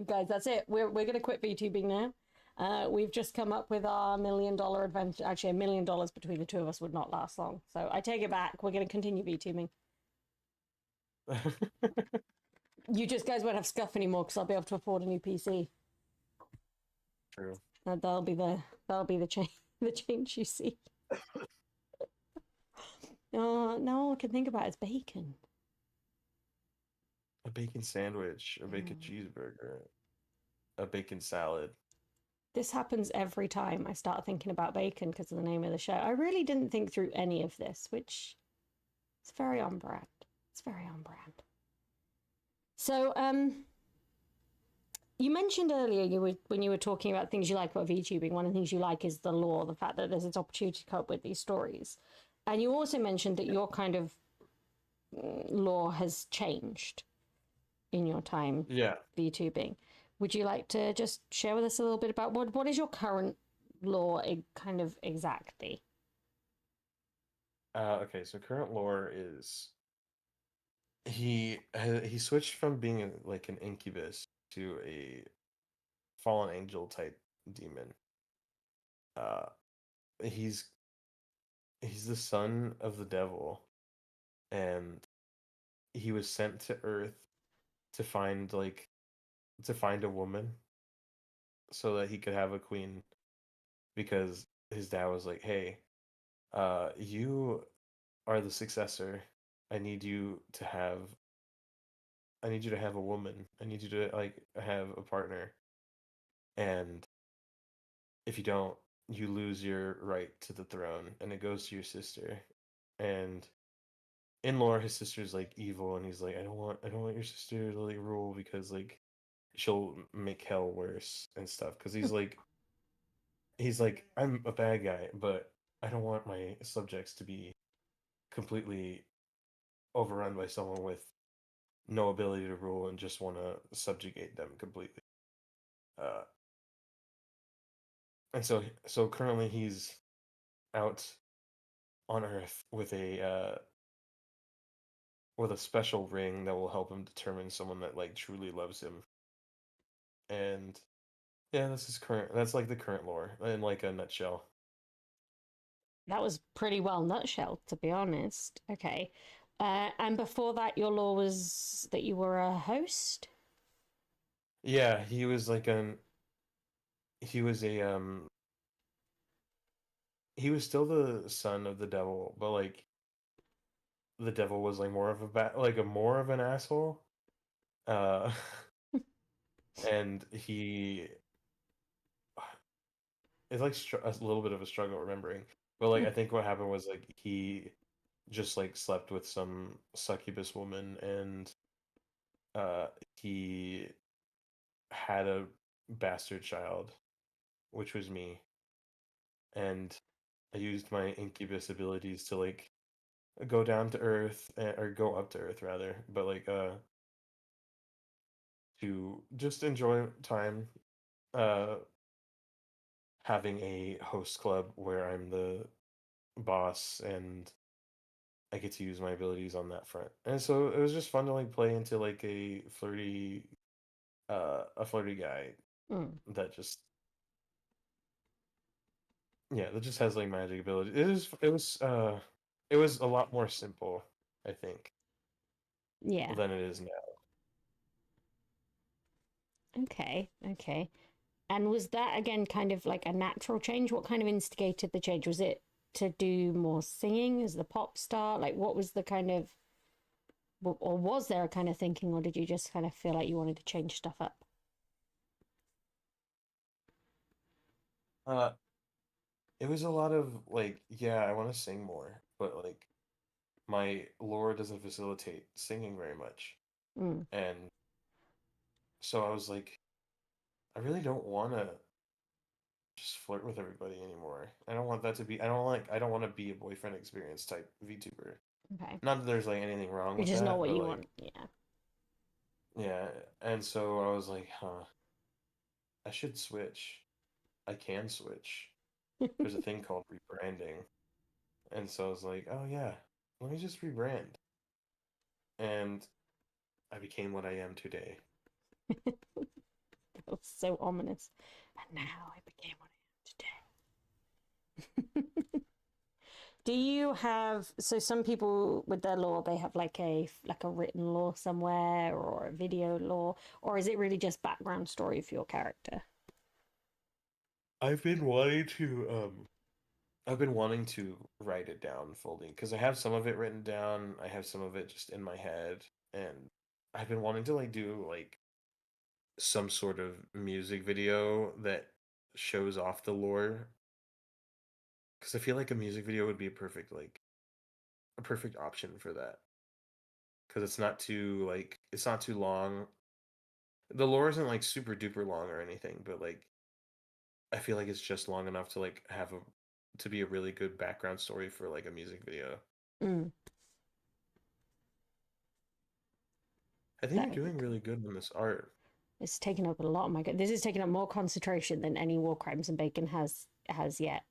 Guys, that's it. We're gonna quit VTubing now. We've just come up with our $1 million adventure. Actually, $1 million between the two of us would not last long. So I take it back. We're gonna continue VTubing. You just guys won't have scuff anymore because I'll be able to afford a new PC. True. That'll be the change. The change you see. Now all I can think about is bacon. A bacon sandwich, a bacon cheeseburger, a bacon salad. This happens every time I start thinking about bacon because of the name of the show. I really didn't think through any of this, which is very on brand. It's very on brand. So, you mentioned earlier when you were talking about things you like about VTubing, one of the things you like is the lore, the fact that there's this opportunity to come up with these stories. And you also mentioned that your kind of lore has changed in your time Yeah. VTubing. Would you like to just share with us a little bit about what is your current lore kind of exactly? Okay, so current lore is he switched from being like an incubus to a fallen angel type demon. Uh, he's he's the son of the devil, and he was sent to Earth to find a woman so that he could have a queen, because his dad was like, "Hey, you are the successor. I need you to have I need you to have a woman. I need you to like have a partner. And if you don't, you lose your right to the throne and it goes to your sister." And in lore, his sister's like evil, and he's like, I don't want your sister to like rule, because like she'll make hell worse and stuff. Because he's like, I'm a bad guy, but I don't want my subjects to be completely overrun by someone with no ability to rule and just want to subjugate them completely. Uh, and so currently he's out on Earth with with a special ring that will help him determine someone that like truly loves him. And yeah, that's like the current lore in like a nutshell. That was pretty well nutshell, to be honest. Okay. And before that, your lore was that you were a host? Yeah, he was a he was still the son of the devil, but like the devil was like more of a more of an asshole. Uh and he it's like a little bit of a struggle remembering. But like I think what happened was like he just like slept with some succubus woman and uh he had a bastard child, which was me. And I used my incubus abilities to like go down to earth or go up to earth rather, but like to just enjoy time uh having a host club where I'm the boss and I get to use my abilities on that front. And so it was just fun to like play into like a flirty guy Mm. that just yeah, that just has like magic ability. It was a lot more simple, I think, Yeah. than it is now. Okay. Okay. And was that again kind of like a natural change? What kind of instigated the change? Was it to do more singing as the pop star? Like, what was the kind of, or was there a kind of thinking, or did you just kind of feel like you wanted to change stuff up? Uh it was a lot of like, yeah, I want to sing more, but like my lore doesn't facilitate singing very much. Mm. And so I was like, I really don't want to just flirt with everybody anymore. I don't want that to be, I don't want to be a boyfriend experience type VTuber. Okay. Not that there's like anything wrong Which with is not that, what but you like, want. Yeah. yeah. And so I was like, huh, I should switch. I can switch. There's a thing called rebranding. And so I was like, oh yeah, let me just rebrand. And I became what I am today. That was so ominous. And now I became what I am today. Do you have, so some people with their law, they have like a written law somewhere or a video law, or is it really just background story for your character? I've been wanting to I've been wanting to write it down fully because I have some of it written down, I have some of it just in my head, and I've been wanting to like do like some sort of music video that shows off the lore because I feel like a music video would be a perfect option for that because it's not too long. The lore isn't like super duper long or anything, but like I feel like it's just long enough to like have a to be a really good background story for like a music video. Mm, I think that you're would be doing cool. really good on this art. It's taken up a lot of my. This is taking up more concentration than any War Crimes and Bacon has yet.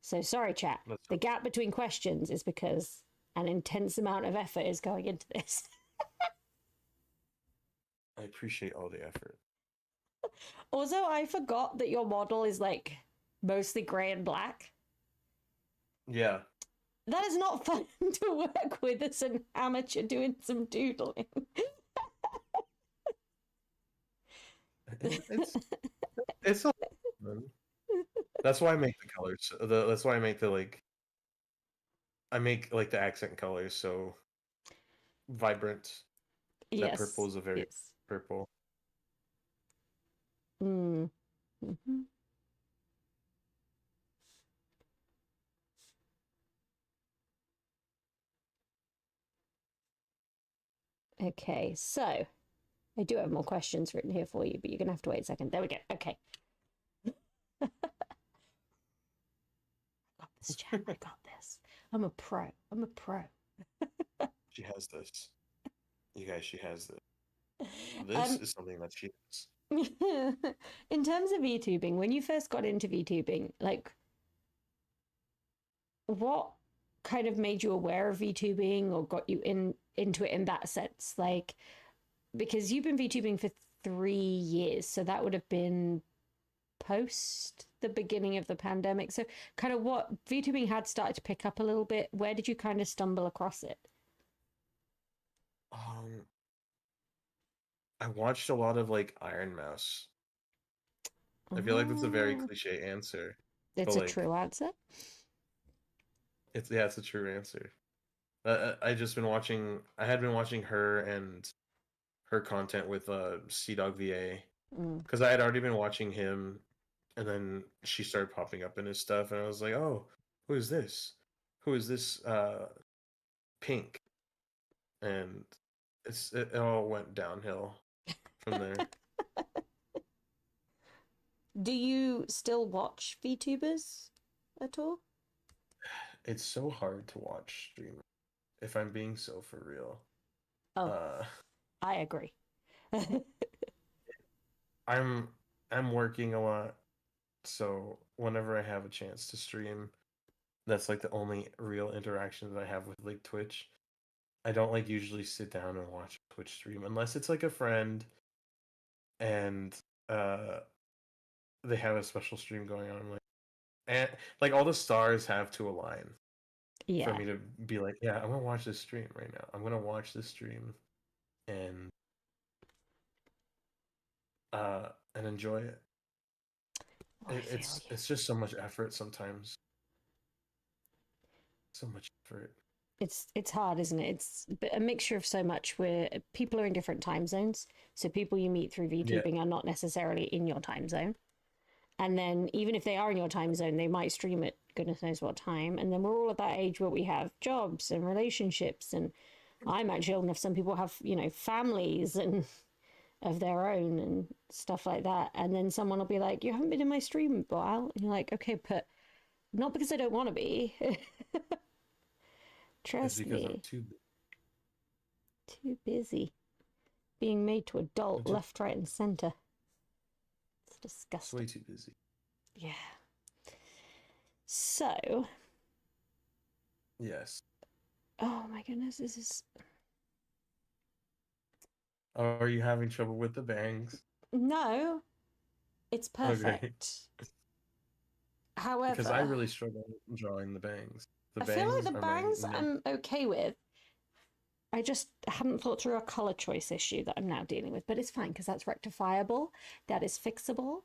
So sorry, chat. That's The gap between questions is because an intense amount of effort is going into this. I appreciate all the effort. Also, I forgot that your model is like mostly grey and black. Yeah, That is not fun to work with as an amateur doing some doodling. it's it's a fun. That's why I make the colors. That's why I make the like I make like the accent colors so vibrant. That purple Yes, is a very yes. purple. Mm. Mm-hmm. Okay, so I do have more questions written here for you, but you're gonna have to wait a second. There we go. Okay. I got this, chat. I got this. I'm a pro. I'm a pro. She has this. You guys, she has this. This Um, is something that she has. in terms of VTubing, when you first got into VTubing, like what kind of made you aware of VTubing or got you into it in that sense? Like, because you've been VTubing for 3 years, so that would have been post the beginning of the pandemic. So kind of what VTubing had started to pick up a little bit. Where did you kind of stumble across it? I watched a lot of like Iron Mouse. I feel like that's a very cliche answer, It's but a like true answer. it's a true answer. I just been watching. I had been watching her and her content with Sea Dog VA because I had already been watching him, and then she started popping up in his stuff, and I was like, oh, who is this? Who is this? Pink, and it all went downhill from there. Do you still watch VTubers at all? It's so hard to watch streamers, if I'm being so for real. Oh, I agree. I'm working a lot, so whenever I have a chance to stream, that's like the only real interactions I have with like Twitch. I don't like usually sit down and watch a Twitch stream unless it's like a friend and uh they have a special stream going on. I'm like, and like all the stars have to align for Yeah. me to be like, yeah, I'm gonna watch this stream right now. I'm gonna watch this stream and and enjoy it. Oh, I feel you. It's just so much effort sometimes. So much effort. It's hard, isn't it? It's a mixture of so much where people are in different time zones. So people you meet through Yeah. VTubing are not necessarily in your time zone. And then even if they are in your time zone, they might stream at goodness knows what time. And then we're all at that age where we have jobs and relationships. And I'm actually old enough. Some people have, families and of their own and stuff like that. And then someone will be like, "You haven't been in my stream in a while." And you're like, "Okay, but not because I don't want to be." It's Trust because I'm me. too Too busy being made to adult just left, right, and center. It's it's disgusting. way too busy. Yeah. So, Yes. oh my goodness, this is Are you having trouble with the bangs? no, it's Okay. perfect. Because I However, really struggle drawing the bangs. The I feel like bangs the are my bangs I'm okay with. I just hadn't thought through a color choice issue that I'm now dealing with, but it's fine because that's rectifiable. That is fixable.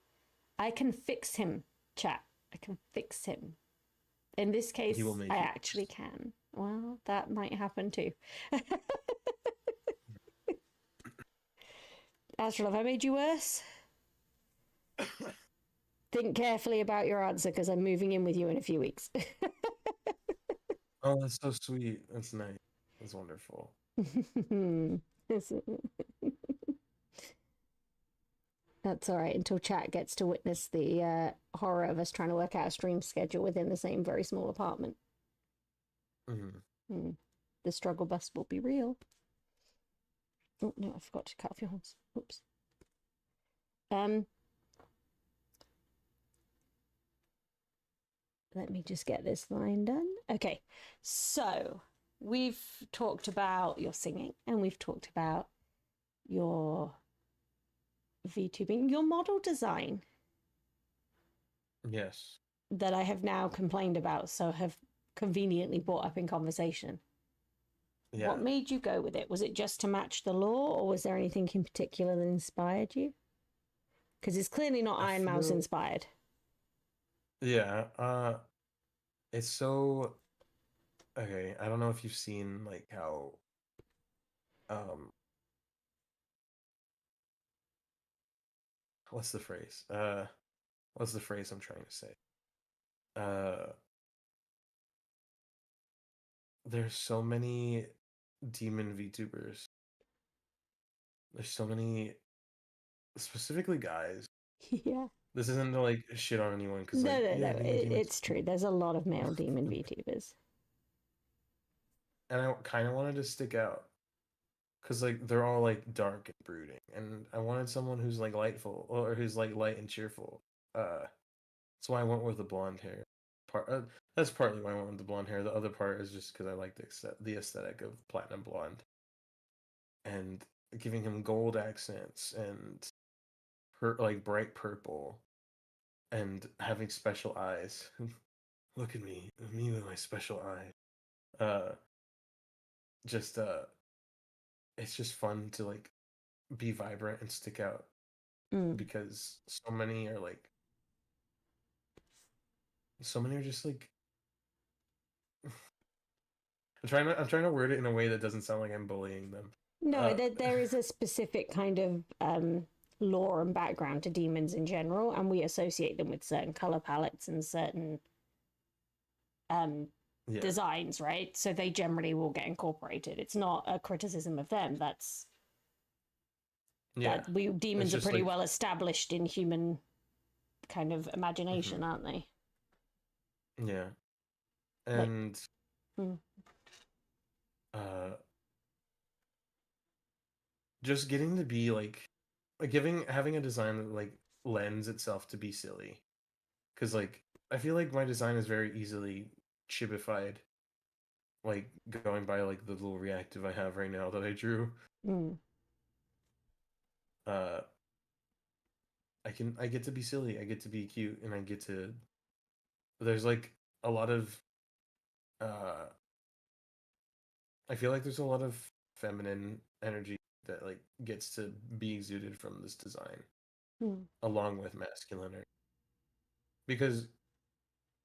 I can fix him, chat. I can fix him. In this case, He will make I you actually can. Well, that might happen too. Astral, have I made you worse? Think carefully about your answer because I'm moving in with you in a few weeks. Oh, that's so sweet. That's nice. That's wonderful. That's all right until chat gets to witness the horror of us trying to work out a stream schedule within the same very small apartment. Mm-hmm. The struggle bus will be real. Oh no, I forgot to cut off your horns. Oops. Let me just get this line done. Okay, so we've talked about your singing and we've talked about your VTubing, your model design Yes. that I have now complained about, so have conveniently brought up in conversation. Yeah. What made you go with it? Was it just to match the law, or was there anything in particular that inspired you? Because it's clearly not Iron Mouse inspired. Yeah. It's so okay. I don't know if you've seen like how what's the phrase? What's the phrase I'm trying to say? There's so many demon VTubers. There's so many, specifically guys. Yeah. This isn't to like shit on anyone because No, like no, yeah, no. being a demon. It's true. There's a lot of male demon VTubers. And I kind of wanted to stick out because like they're all like dark and brooding, and I wanted someone who's like lightful or who's like light and cheerful. That's why I went with the blonde hair. that's partly why I went with the blonde hair. The other part is just because I like the aesthetic of platinum blonde and giving him gold accents and like bright purple and having special eyes. Look at me with my special eye. Just it's just fun to like be vibrant and stick out because so many are just like I'm trying to word it in a way that doesn't sound like I'm bullying them. No, there is a specific kind of lore and background to demons in general, and we associate them with certain color palettes and certain yeah. designs, right? So they generally will get incorporated. It's not a criticism of them. That's Yeah. Demons are pretty like, well established in human kind of imagination, aren't they? Yeah. And Like, just getting to be like having a design that like lends itself to be silly. Cause like I feel like my design is very easily chibified. Like going by like the little reactive I have right now that I drew. I get to be silly, I get to be cute, and I get to there's like a lot of I feel like there's a lot of feminine energy that like gets to be exuded from this design along with masculine energy. Because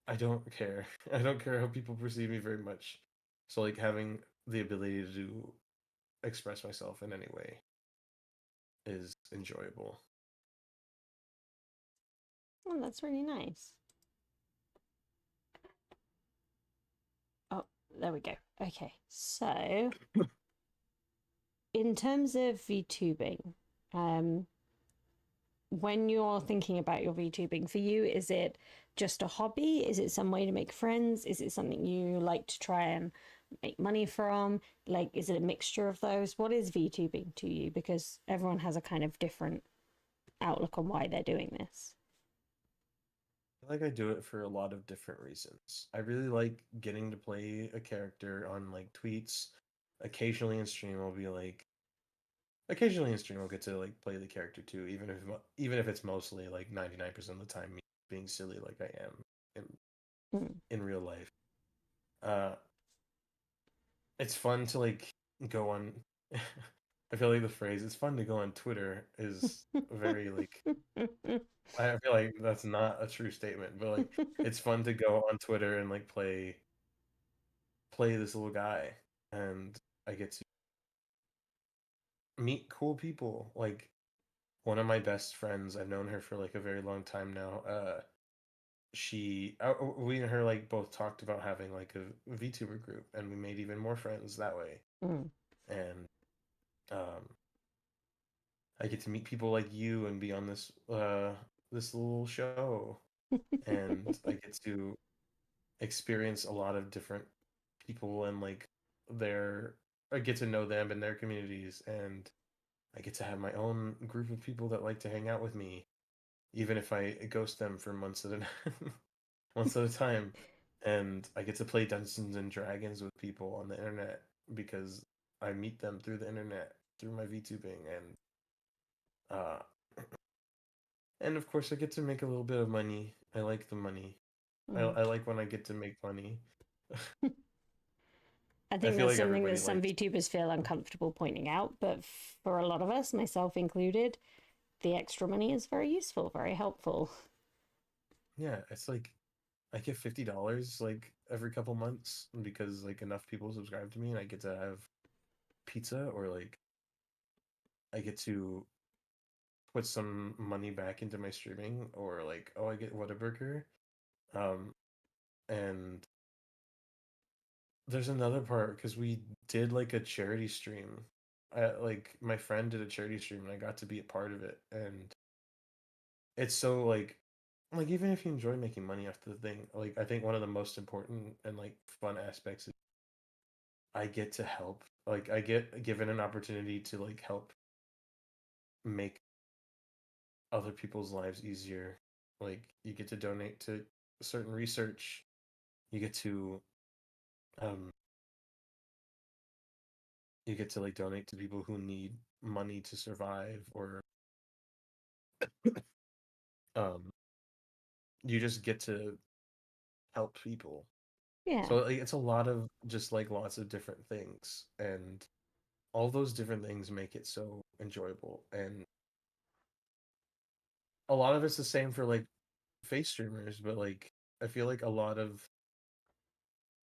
I don't care. I don't care how people perceive me very much. So like having the ability to express myself in any way is enjoyable. Oh, that's really nice. Oh, there we go. Okay, so in terms of VTubing, when you're thinking about your VTubing, for you, is it just a hobby? Is it some way to make friends? Is it something you like to try and make money from? Like, is it a mixture of those? What is VTubing to you? Because everyone has a kind of different outlook on why they're doing this. I feel like I do it for a lot of different reasons. I really like getting to play a character on like tweets. Occasionally in stream I'll be like occasionally in stream I'll get to like play the character too, even if it's mostly like 99% of the time me being silly like I am in real life. Uh it's fun to like go on I feel like the phrase "it's fun to go on Twitter" is very like I feel like that's not a true statement, but like it's fun to go on Twitter and like play this little guy, and I get to meet cool people. Like one of my best friends, I've known her for like a very long time now. We and her like both talked about having like a VTuber group, and we made even more friends that way. And um, I get to meet people like you and be on this little show, and I get to experience a lot of different people and like their I get to know them and their communities, and I get to have my own group of people that like to hang out with me, even if I ghost them for months at a time. And I get to play Dungeons and Dragons with people on the internet because I meet them through the internet through my VTubing, uh and of course I get to make a little bit of money. I like the money. I like when I get to make money. I I think feel that's like something that everybody some likes. VTubers feel uncomfortable pointing out, but for a lot of us, myself included, the extra money is very useful, very helpful. Yeah, it's like I get $50 like every couple months because like enough people subscribe to me, and I get to have pizza, or like I get to put some money back into my streaming, or like oh I get Whataburger. Um and there's another part because we did like a charity stream. Like my friend did a charity stream and I got to be a part of it, and it's so like even if you enjoy making money after the thing, like I think one of the most important and like fun aspects is I get to help. Like I get given an opportunity to like help make other people's lives easier. Like you get to donate to certain research you get to um like donate to people who need money to survive, or um you just get to help people. Yeah. So like, it's a lot of just like lots of different things, and all those different things make it so enjoyable. And a lot of it's the same for like face streamers, but like I feel like a lot of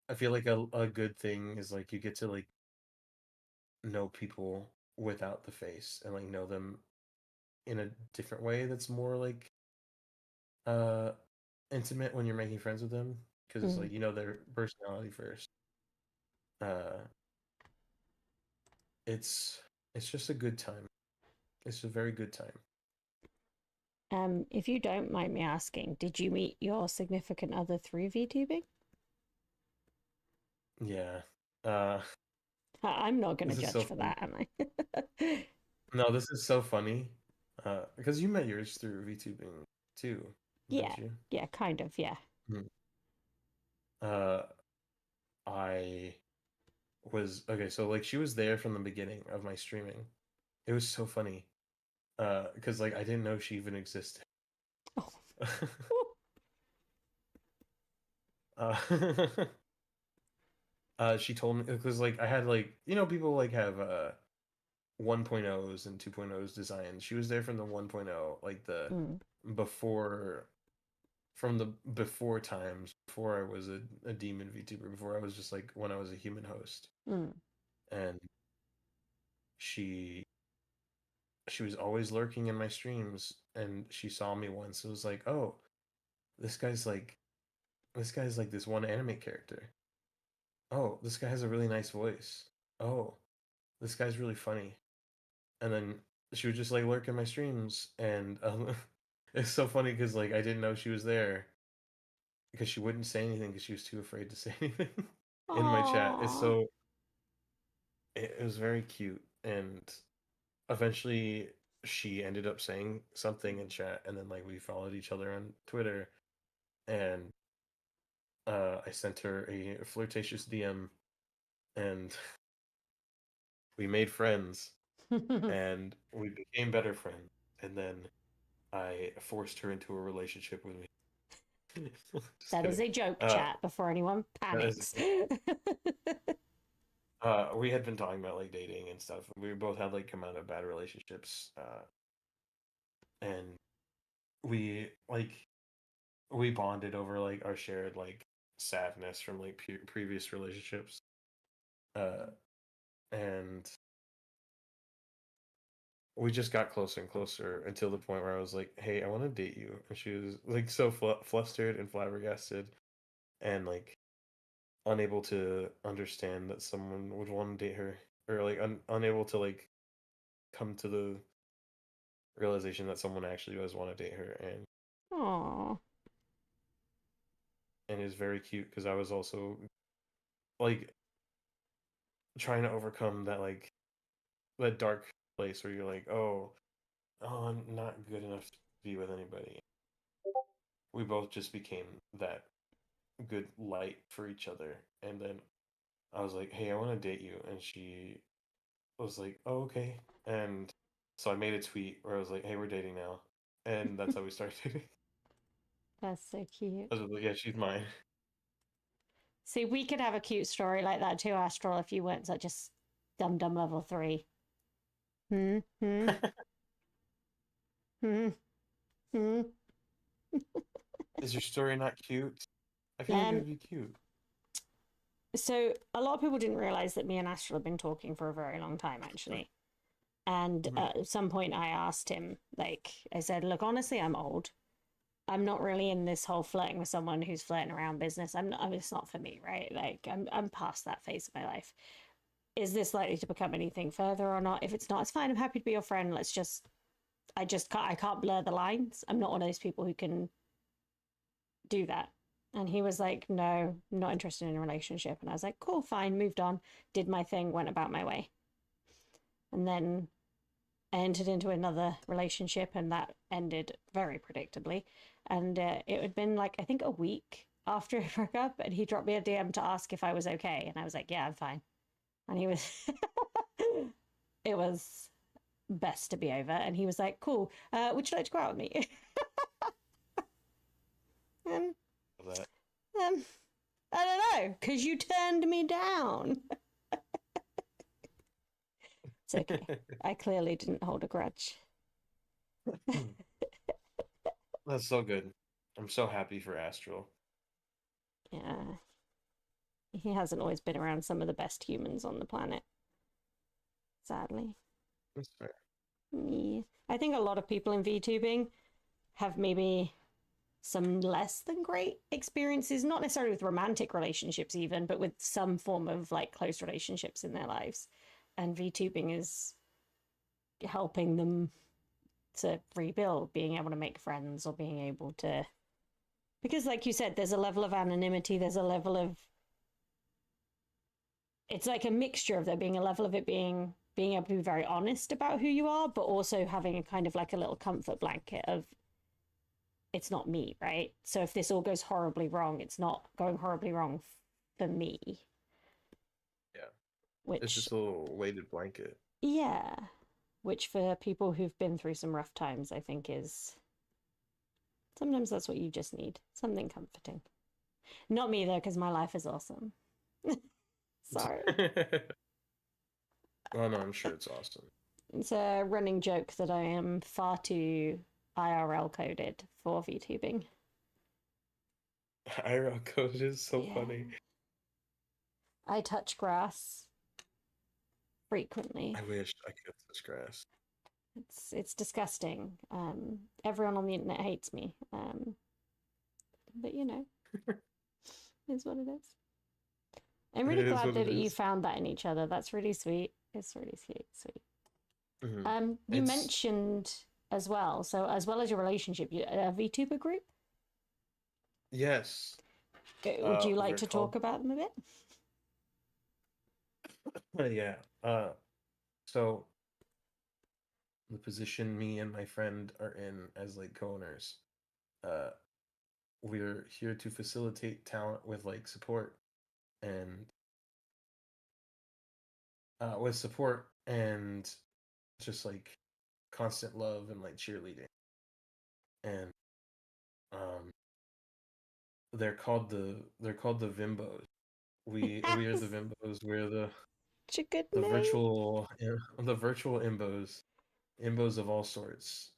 I feel like a good thing is like you get to like know people without the face, and like know them in a different way that's more like uh intimate when you're making friends with them, because it's Mm. like you know their personality first. Uh it's it's just a good time. It's a very good time. If you don't mind me asking, did you meet your significant other through VTubing? Yeah. Uh I'm not going to this is judge so for funny. that, am I? No, this is so funny. Because you met yours through VTubing too, Yeah, didn't you? yeah, kind of, yeah. Mhm. Uh, I was okay. So like she was there from the beginning of my streaming. It was so funny. Because like I didn't know she even existed. Oh. uh, she told me because like I had like people like have 1.0s and 2.0s designs. She was there from the 1.0, like the Mm, before from the before times, before I was a demon VTuber, before I was just like when I was a human host. mm. And she she was always lurking in my streams, and she saw me once and was like, "Oh, this guy's like this one anime character. Oh, this guy has a really nice voice. Oh, this guy's really funny." And then she would just like lurk in my streams, and it's so funny because like I didn't know she was there because she wouldn't say anything because she was too afraid to say anything in my chat. It's Aw. so it was very cute, and eventually she ended up saying something in chat, and then like we followed each other on Twitter, and I sent her a flirtatious DM, and we made friends, and we became better friends, and then I forced her into a relationship with me. Just That is kidding. a joke, Uh, chat, before anyone that is, panics. we had been talking about like dating and stuff. We both had like come out of bad relationships, and we like we bonded over like our shared like sadness from like previous relationships, uh and we just got closer and closer until the point where I was like, "Hey, I want to date you," and she was like so flustered and flabbergasted, and like unable to understand that someone would want to date her, or like unable to like come to the realization that someone actually does want to date her. Aw. And it was very cute because I was also like trying to overcome that like that dark place where you're like, oh, I'm not good enough to be with anybody. We both just became that good light for each other. And then I was like, hey, I want to date you. And she was like, oh, okay. And so I made a tweet where I was like, hey, we're dating now. And that's how we started dating. That's so cute. I was like, yeah, she's mine. See, we could have a cute story like that too, Astral, if you weren't such a dum dum level 3. Hmm, hmm, hmm, hmm. Is your story not cute? I feel like it Um, would be cute. so a lot of people didn't realize that me and Astral have been talking for a very long time, actually. And Mhm. at some point, I asked him, like, I said, look, honestly, I'm old. I'm not really in this whole flirting with someone who's flirting around business. It's not for me, right? Like, I'm past that phase of my life. Is this likely to become anything further or not? If it's not, it's fine. I'm happy to be your friend. I can't blur the lines. I'm not one of those people who can do that. And he was like, no, I'm not interested in a relationship. And I was like, cool, fine, moved on, did my thing, went about my way. And then I entered into another relationship, and that ended very predictably. And it had been like, I think a week after we broke up, and he dropped me a DM to ask if I was okay, and I was like, "Yeah, I'm fine." And he was, it was best to be over, and he was like, "Cool, would you like to go out with me?" um, That. um, I don't know, because you turned me down. It's okay. I clearly didn't hold a grudge. That's so good. I'm so happy for Astral. Yeah. He hasn't always been around some of the best humans on the planet, sadly. That's fair. Yeah. I think a lot of people in VTubing have maybe some less than great experiences, not necessarily with romantic relationships even, but with some form of like close relationships in their lives. And VTubing is helping them to rebuild, being able to make friends or being able to, because like you said, there's a level of anonymity, there's a level of, it's like a mixture of there being a level of it being able to be very honest about who you are, but also having a kind of like a little comfort blanket of it's not me, right? So if this all goes horribly wrong, it's not going horribly wrong for me. Yeah. Which, It's just a little weighted blanket. yeah, which for people who've been through some rough times, I think is sometimes that's what you just need, something comforting. Not me though, because my life is awesome. Sorry. Oh no, I'm sure it's awesome. It's a running joke that I am far too IRL coded for VTubing. IRL code is so Yeah. funny. I touch grass frequently. I wish I could touch grass. It's disgusting. Everyone on the internet hates me. But you know, it's what it is. I'm really It is glad what that it you is. found that in each other. That's really sweet. It's really sweet. Mhm. You It's mentioned as well, so as well as your relationship, a VTuber group. yes. Would you like They're to called talk about them a bit? yeah. So the position me and my friend are in as like co-owners, uh, we're here to facilitate talent with like support and just like constant love and like cheerleading. And um they're called the Vimbos. We are the Vimbos. We're Such a good the name. virtual the virtual imbos of all sorts.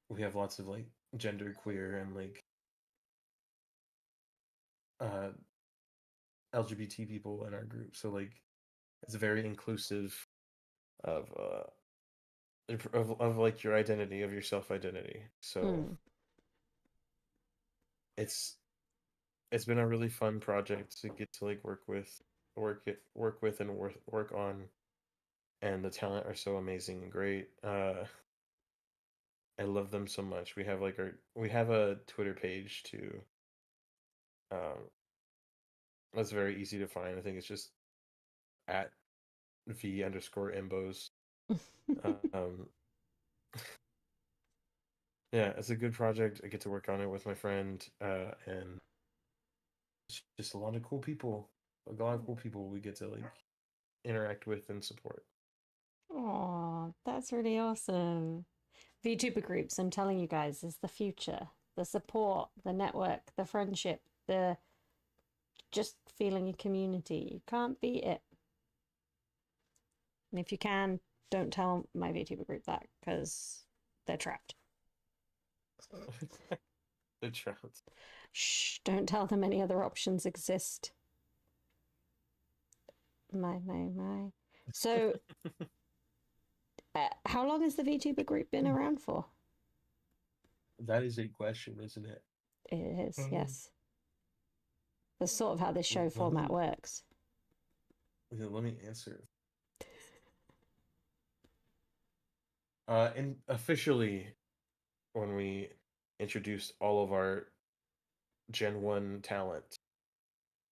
We have lots of like gender queer and like uh LGBT people in our group. So like it's very inclusive of of like your identity, of your self identity. So Mm. it's it's been a really fun project to get to like work with and work on, and the talent are so amazing and great. I love them so much. We have a Twitter page too. Um, that's very easy to find. I think it's just at v_imbos. Um, yeah, it's a good project. I get to work on it with my friend, and it's just a lot of cool people. A lot of cool people we get to like interact with and support. Oh, that's really awesome. VTuber groups, I'm telling you guys, is the future. The support, the network, the friendship, the just feeling a community. You can't beat it. And if you can, don't tell my VTuber group that because they're trapped. The trout. Shh, don't tell them any other options exist. My. So, how long has the VTuber group been around for? That is a question, isn't it? It is, yes. That's sort of how this show Let format me works. let me answer. And officially, when we introduced all of our Gen 1 talent,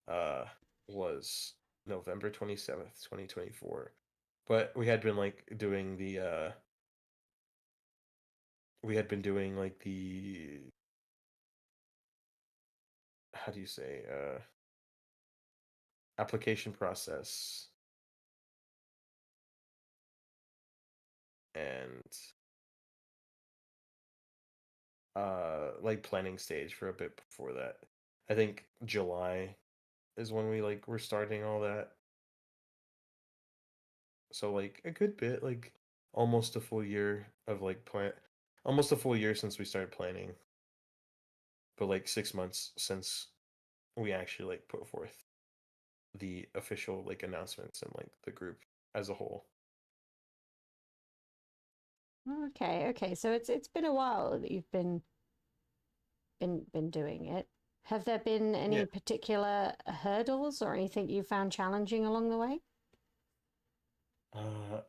uh, was November 27th, 2024. But we had been like doing we had been doing like how do you say application process and like planning stage for a bit before that. I think July is when we like we're starting all that. So like a good bit, like almost a full year of like plan almost a full year since we started planning, but like 6 months since we actually like put forth the official like announcements and like the group as a whole. Okay, okay. So it's been a while that you've been doing it. Have there been Yeah. any particular hurdles or anything you found challenging along the way? Uh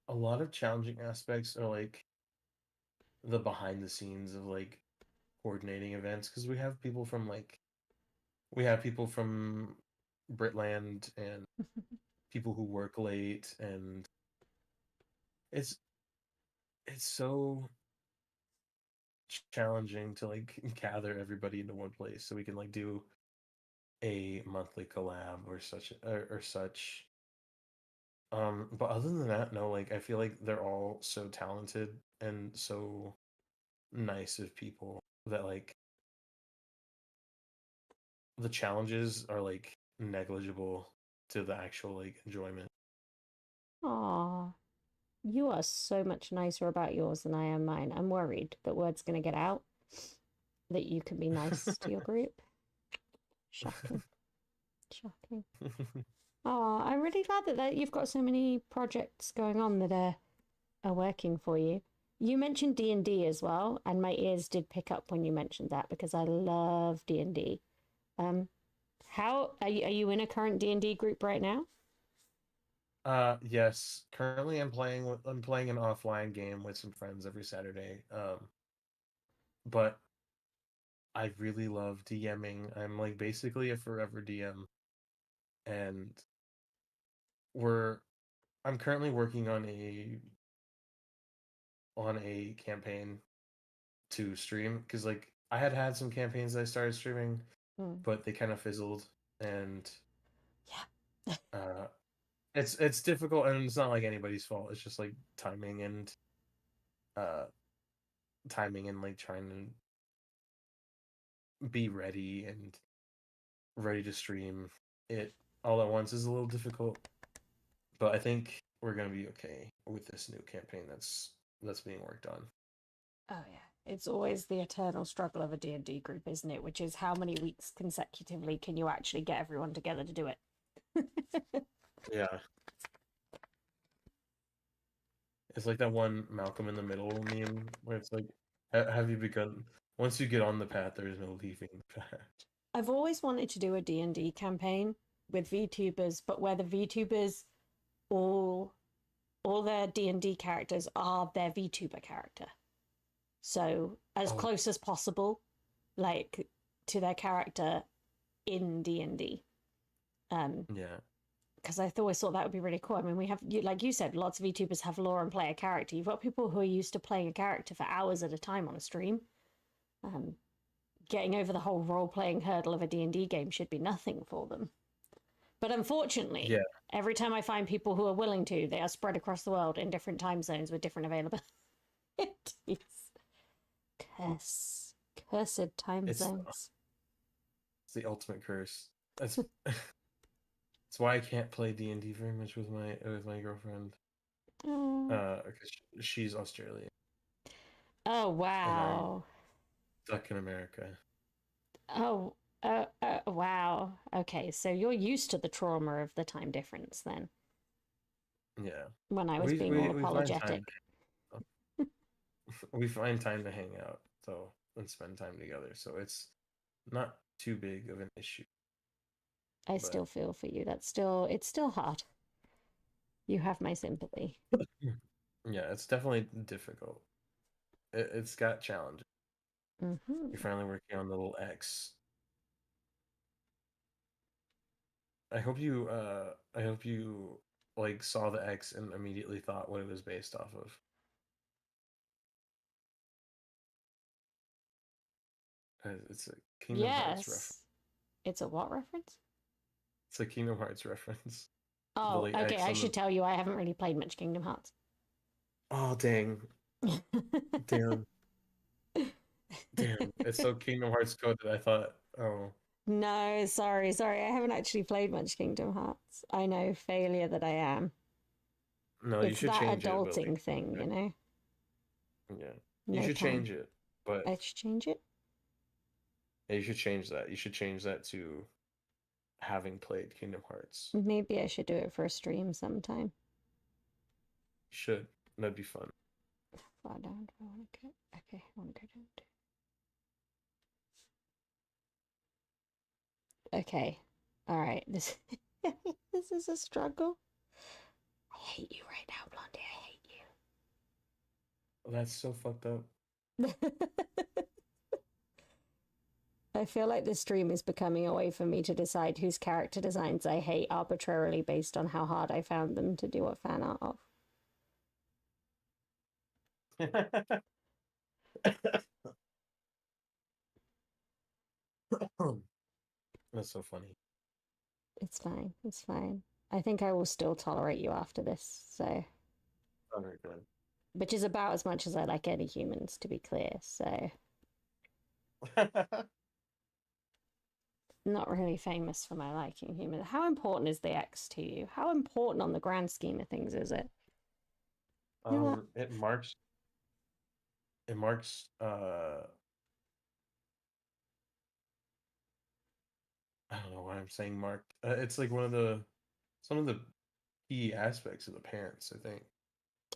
a lot of challenging aspects are like the behind the scenes of like coordinating events because we have people from Britland and people who work late and it's it's so challenging to like gather everybody into one place so we can like do a monthly collab or such. But other than that, no, like I feel like they're all so talented and so nice of people that like the challenges are like negligible to the actual like enjoyment. Aw, you are so much nicer about yours than I am mine. I'm worried that word's going to get out that you can be nice to your group. Shocking, shocking. Oh, I'm really glad that you've got so many projects going on that are working for you. You mentioned D&D as well, and my ears did pick up when you mentioned that because I love D&D. Um, how are you in a current D&D group right now? Yes. Currently I'm playing an offline game with some friends every Saturday. But I really love DMing. I'm like basically a forever DM and we're I'm currently working on a campaign to stream because like I had some campaigns that I started streaming, Mm. but they kind of fizzled and Yeah. uh it's difficult and it's not like anybody's fault. It's just like uh timing and like trying to be ready to stream it all at once is a little difficult. But I think we're gonna be okay with this new campaign that's being worked on. Oh yeah. It's always the eternal struggle of a D&D group, isn't it? Which is how many weeks consecutively can you actually get everyone together to do it? Yeah, it's like that one Malcolm in the Middle meme where it's like, Have you begun? Once you get on the path, there is no leaving the path." I've always wanted to do a D&D campaign with VTubers, but where the VTubers all all their D&D characters are their VTuber character. So as Oh, close as possible, like to their character in D&D. yeah, Because I always thought that would be really cool. I mean, we have, like you said, lots of VTubers have lore and play a character. You've got people who are used to playing a character for hours at a time on a stream. Um, Getting over the whole role-playing hurdle of a D&D game should be nothing for them. But unfortunately, yeah. every time I find people who are willing to, they are spread across the world in different time zones with different availabilities. Cursed time It's zones. it's the ultimate curse. That's that's why I can't play D&D very much with my girlfriend. Oh, 'Cause she's Australian oh and I'm wow. stuck in America. Oh, wow. Okay, so you're used to the trauma of the time difference then. Yeah, When I was being all we find time. apologetic. We find time to hang out so and spend time together. So it's not too big of an issue. I But still feel for you. It's still hard. You have my sympathy. yeah, it's definitely difficult. It's got challenges. Hmm. You're finally working on the little X. I hope you like saw the X and immediately thought what it was based off of. It's a Kingdom Hearts reference. Yes. It's a what reference? It's a Kingdom Hearts reference. The Oh, like okay. X I on should the. tell you I haven't really played much Kingdom Hearts. Oh dang, damn, damn! It's so Kingdom Hearts coded. I thought, oh No, sorry. I haven't actually played much Kingdom Hearts. I know, failure that I am. no, you It's should that change it. But like, adulting thing, you know? yeah, you No should time. change it. But I should change it? yeah, you should change that. You should change that to having played Kingdom Hearts. Maybe I should do it for a stream sometime. You should. That'd be fun. Far down. I want to go. Okay, I want to go down. Okay. All right. This this is a struggle. I hate you right now, Blondie. That's so fucked up. I hate you. I feel like the stream is becoming a way for me to decide whose character designs I hate arbitrarily based on how hard I found them to do a fan art of. That's so funny. It's fine. It's fine. I think I will still tolerate you after this, so. All right, good. Which is about as much as I like any humans, to be clear, so. Not really famous for my liking humans. How important is the X to you? How important on the grand scheme of things is it? You know what? It marks. It marks. I don't know why I'm saying marked. It's like some of the key aspects of the pants, I think.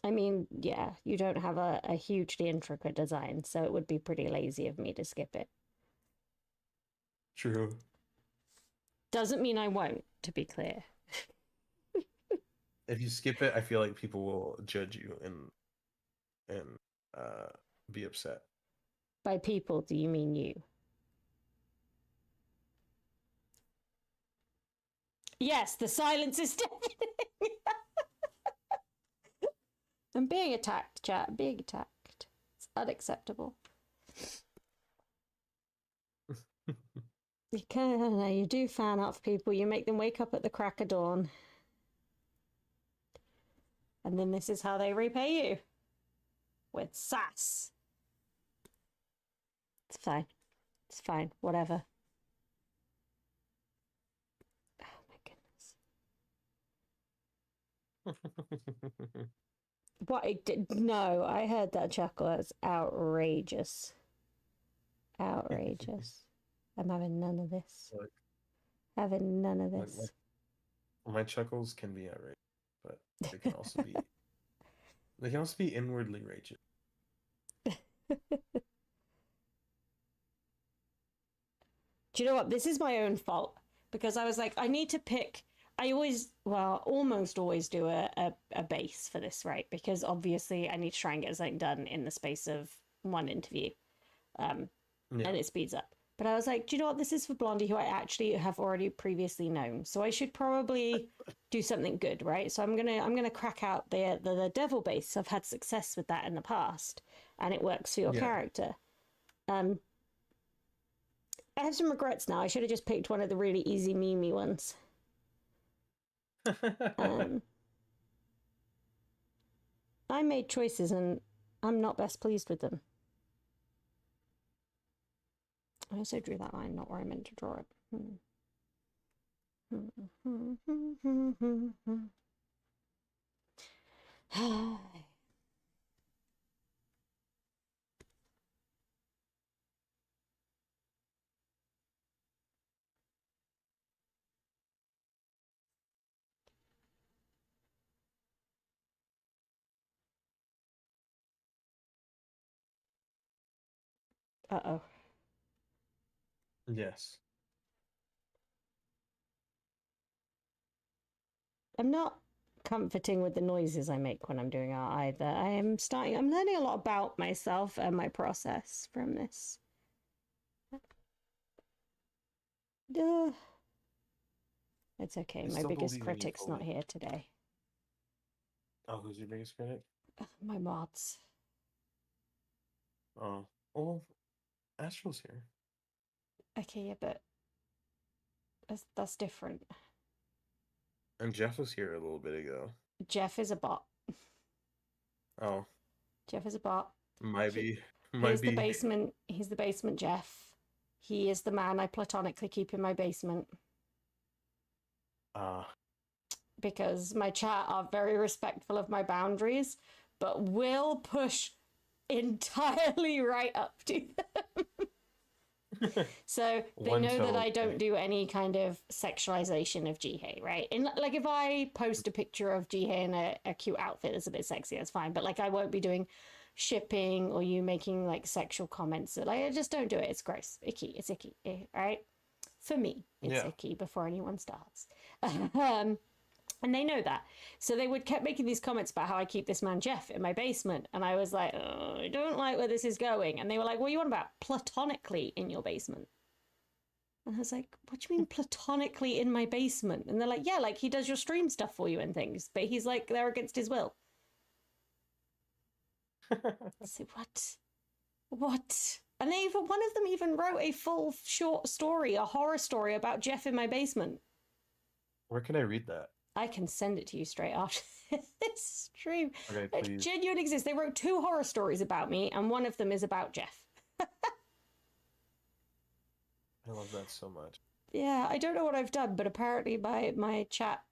I mean, yeah, you don't have a hugely intricate design, so it would be pretty lazy of me to skip it. True. Doesn't mean I won't, to be clear. If you skip it, I feel like people will judge you and uh be upset. By people, do you mean you? Yes, the silence is deafening. I'm being attacked, chat. I'm being attacked. It's unacceptable. You can, you do fan art for people. You make them wake up at the crack of dawn. And then this is how they repay you. With sass. It's fine. It's fine. Whatever. Oh my goodness. What? No, I heard that chuckle. That's outrageous. Outrageous. I'm having none of this. Look, Having none of this. my chuckles can be outrageous, but they can also be inwardly raging. Do you know what? This is my own fault because I was like, I need to pick. I always, well, almost always do a base for this, right? Because obviously I need to try and get something done in the space of one interview. And it speeds up. But I was like, do you know what? This is for Blondie, who I actually have already previously known. So I should probably do something good, right? So I'm gonna crack out the devil base. I've had success with that in the past, and it works for your character. I have some regrets now. I should have just picked one of the really easy memey ones. I made choices and I'm not best pleased with them. I also drew that line not where I meant to draw it. Uh-oh. Yes. I'm not comforting with the noises I make when I'm doing art either. I'm learning a lot about myself and my process from this. It's okay. My biggest critic's not here today. Oh, who's your biggest critic? My mods. Oh, well, Astral's here. Okay, yeah, but that's different. And Jeff was here a little bit ago. Jeff is a bot. Oh, Jeff is a bot. might He, be. he's Might the be. basement. He's the basement Jeff. He is the man I platonically keep in my basement Ah. because my chat are very respectful of my boundaries, but will push entirely right up to them. So they One know that toe I don't away. do any kind of sexualization of Jihei, right? And like if I post a picture of Jihei in a cute outfit that's a bit sexy, that's fine. But like I won't be doing shipping or you making like sexual comments. Like I just don't do it. It's gross, icky. It's icky, right? For me, it's Yeah. icky before anyone starts. And they know that. So they would kept making these comments about how I keep this man Jeff in my basement. And I was like, oh, I don't like where this is going. And they were like, what are you on about? Platonically in your basement. And I was like, what do you mean platonically in my basement? And they're like, yeah, like he does your stream stuff for you and things. But he's like, they're against his will. I said, what? What? And they even, one of them even wrote a full short story, a horror story about Jeff in my basement. Where can I read that? I can send it to you straight after this stream. Okay, It please. genuinely exists. They wrote 2 horror stories about me, and one of them is about Jeff. I love that so much. Yeah, I don't know what I've done, but apparently my chat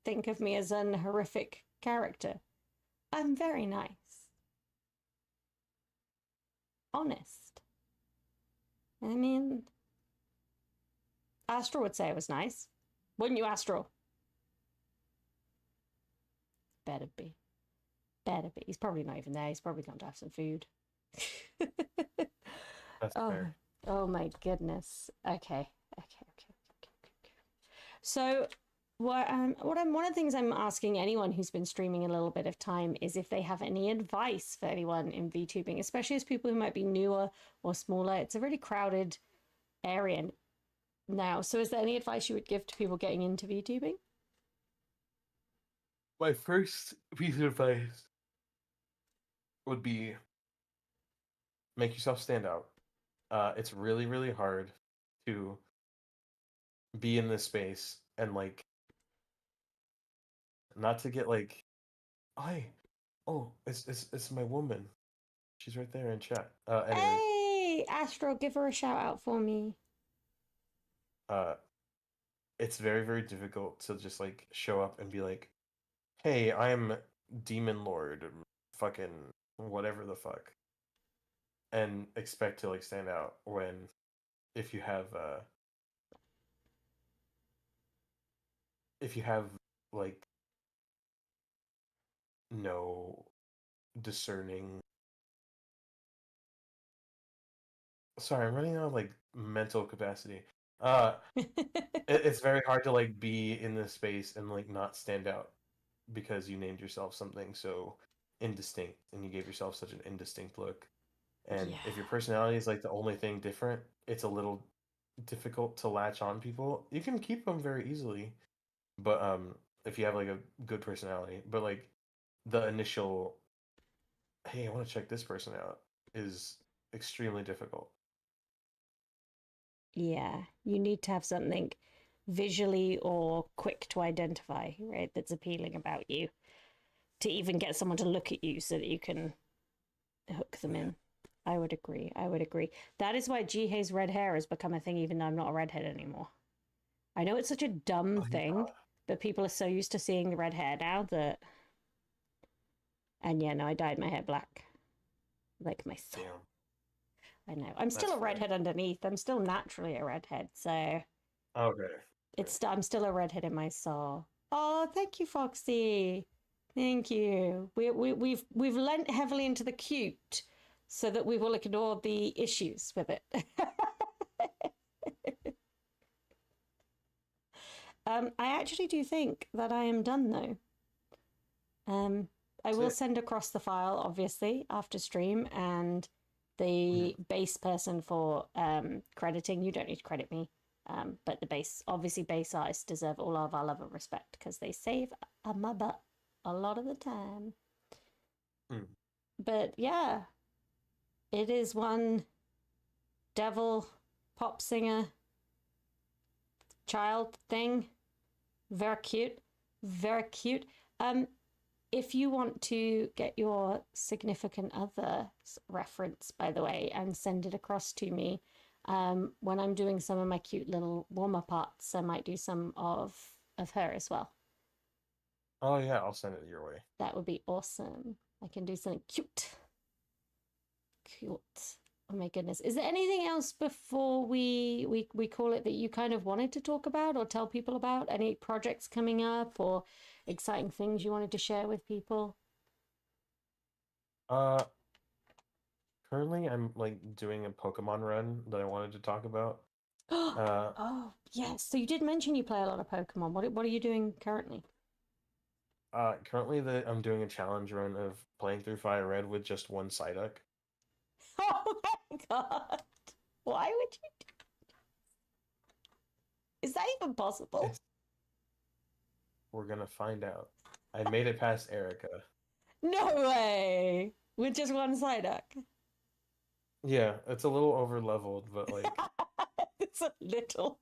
think of me as an horrific character. I'm very nice. Honest. I mean, Astral would say I was nice. Wouldn't you, Astral? Better be. Better be. He's probably not even there. He's probably gone to have some food. That's fair. Oh my goodness. Okay. So one of the things I'm asking anyone who's been streaming a little bit of time is if they have any advice for anyone in VTubing, especially as people who might be newer or smaller. It's a really crowded area now. So is there any advice you would give to people getting into VTubing? My first piece of advice would be make yourself stand out. It's really, really hard to be in this space and like not to get like, hi, oh, it's my woman. She's right there in chat. Anyways, Hey, Astro, give her a shout out for me. it's very, very difficult to just like show up and be like, hey, I'm Demon Lord, fucking whatever the fuck, and expect to like stand out when if you have like no discerning. Sorry, I'm running out of like mental capacity. It's very hard to like be in this space and like not stand out because you named yourself something so indistinct and you gave yourself such an indistinct look. And if your personality is like the only thing different, it's a little difficult to latch on people. You can keep them very easily, but if you have like a good personality, but like the initial, hey, I want to check this person out is extremely difficult. Yeah, you need to have something visually or quick to identify, right? That's appealing about you to even get someone to look at you so that you can hook them in. I would agree. That is why Jihei's red hair has become a thing, even though I'm not a redhead anymore. I know it's such a dumb thing, but people are so used to seeing the red hair now that. And yeah, no, I dyed my hair black. Like my soul. Damn. I know. I'm still a redhead underneath. I'm still naturally a redhead, so. Okay. I'm still a redhead in my soul. Oh, thank you, Foxy. Thank you. We've lent heavily into the cute, so that we will ignore the issues with it. I actually do think that I am done though. I will send across the file, obviously, after stream, and the base person for crediting. You don't need to credit me, but the base artists deserve all of our love and respect because they save my butt a lot of the time. But yeah, it is one devil pop singer child thing. Very cute. Very cute. If you want to get your significant other reference, by the way, and send it across to me, when I'm doing some of my cute little warm-up arts, I might do some of her as well. Oh yeah, I'll send it your way. That would be awesome. I can do something cute. Cute. Oh my goodness. Is there anything else before we call it that you kind of wanted to talk about or tell people about? Any projects coming up or exciting things you wanted to share with people? Uh, Currently I'm like doing a Pokemon run that I wanted to talk about. Oh, yes. So you did mention you play a lot of Pokemon. What are you doing currently? Currently I'm doing a challenge run of playing through Fire Red with just one Psyduck. Oh my god. Why would you do... Is that even possible? We're gonna find out. I made it past Erica. No way. With just one Psyduck. Yeah, it's a little over leveled, but like It's a little.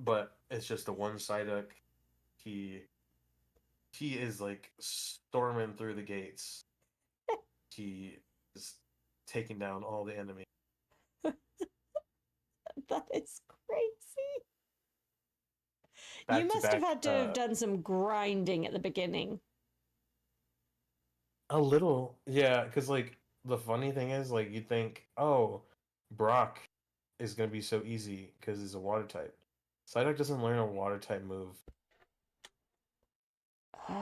but it's just a one Psyduck. He is like storming through the gates. He is taking down all the enemies. That is crazy. Back You to must have back, had to have done some grinding at the beginning. a little, yeah, because like the funny thing is, like you think, oh, Brock is gonna be so easy because he's a water type. Psyduck doesn't learn a water type move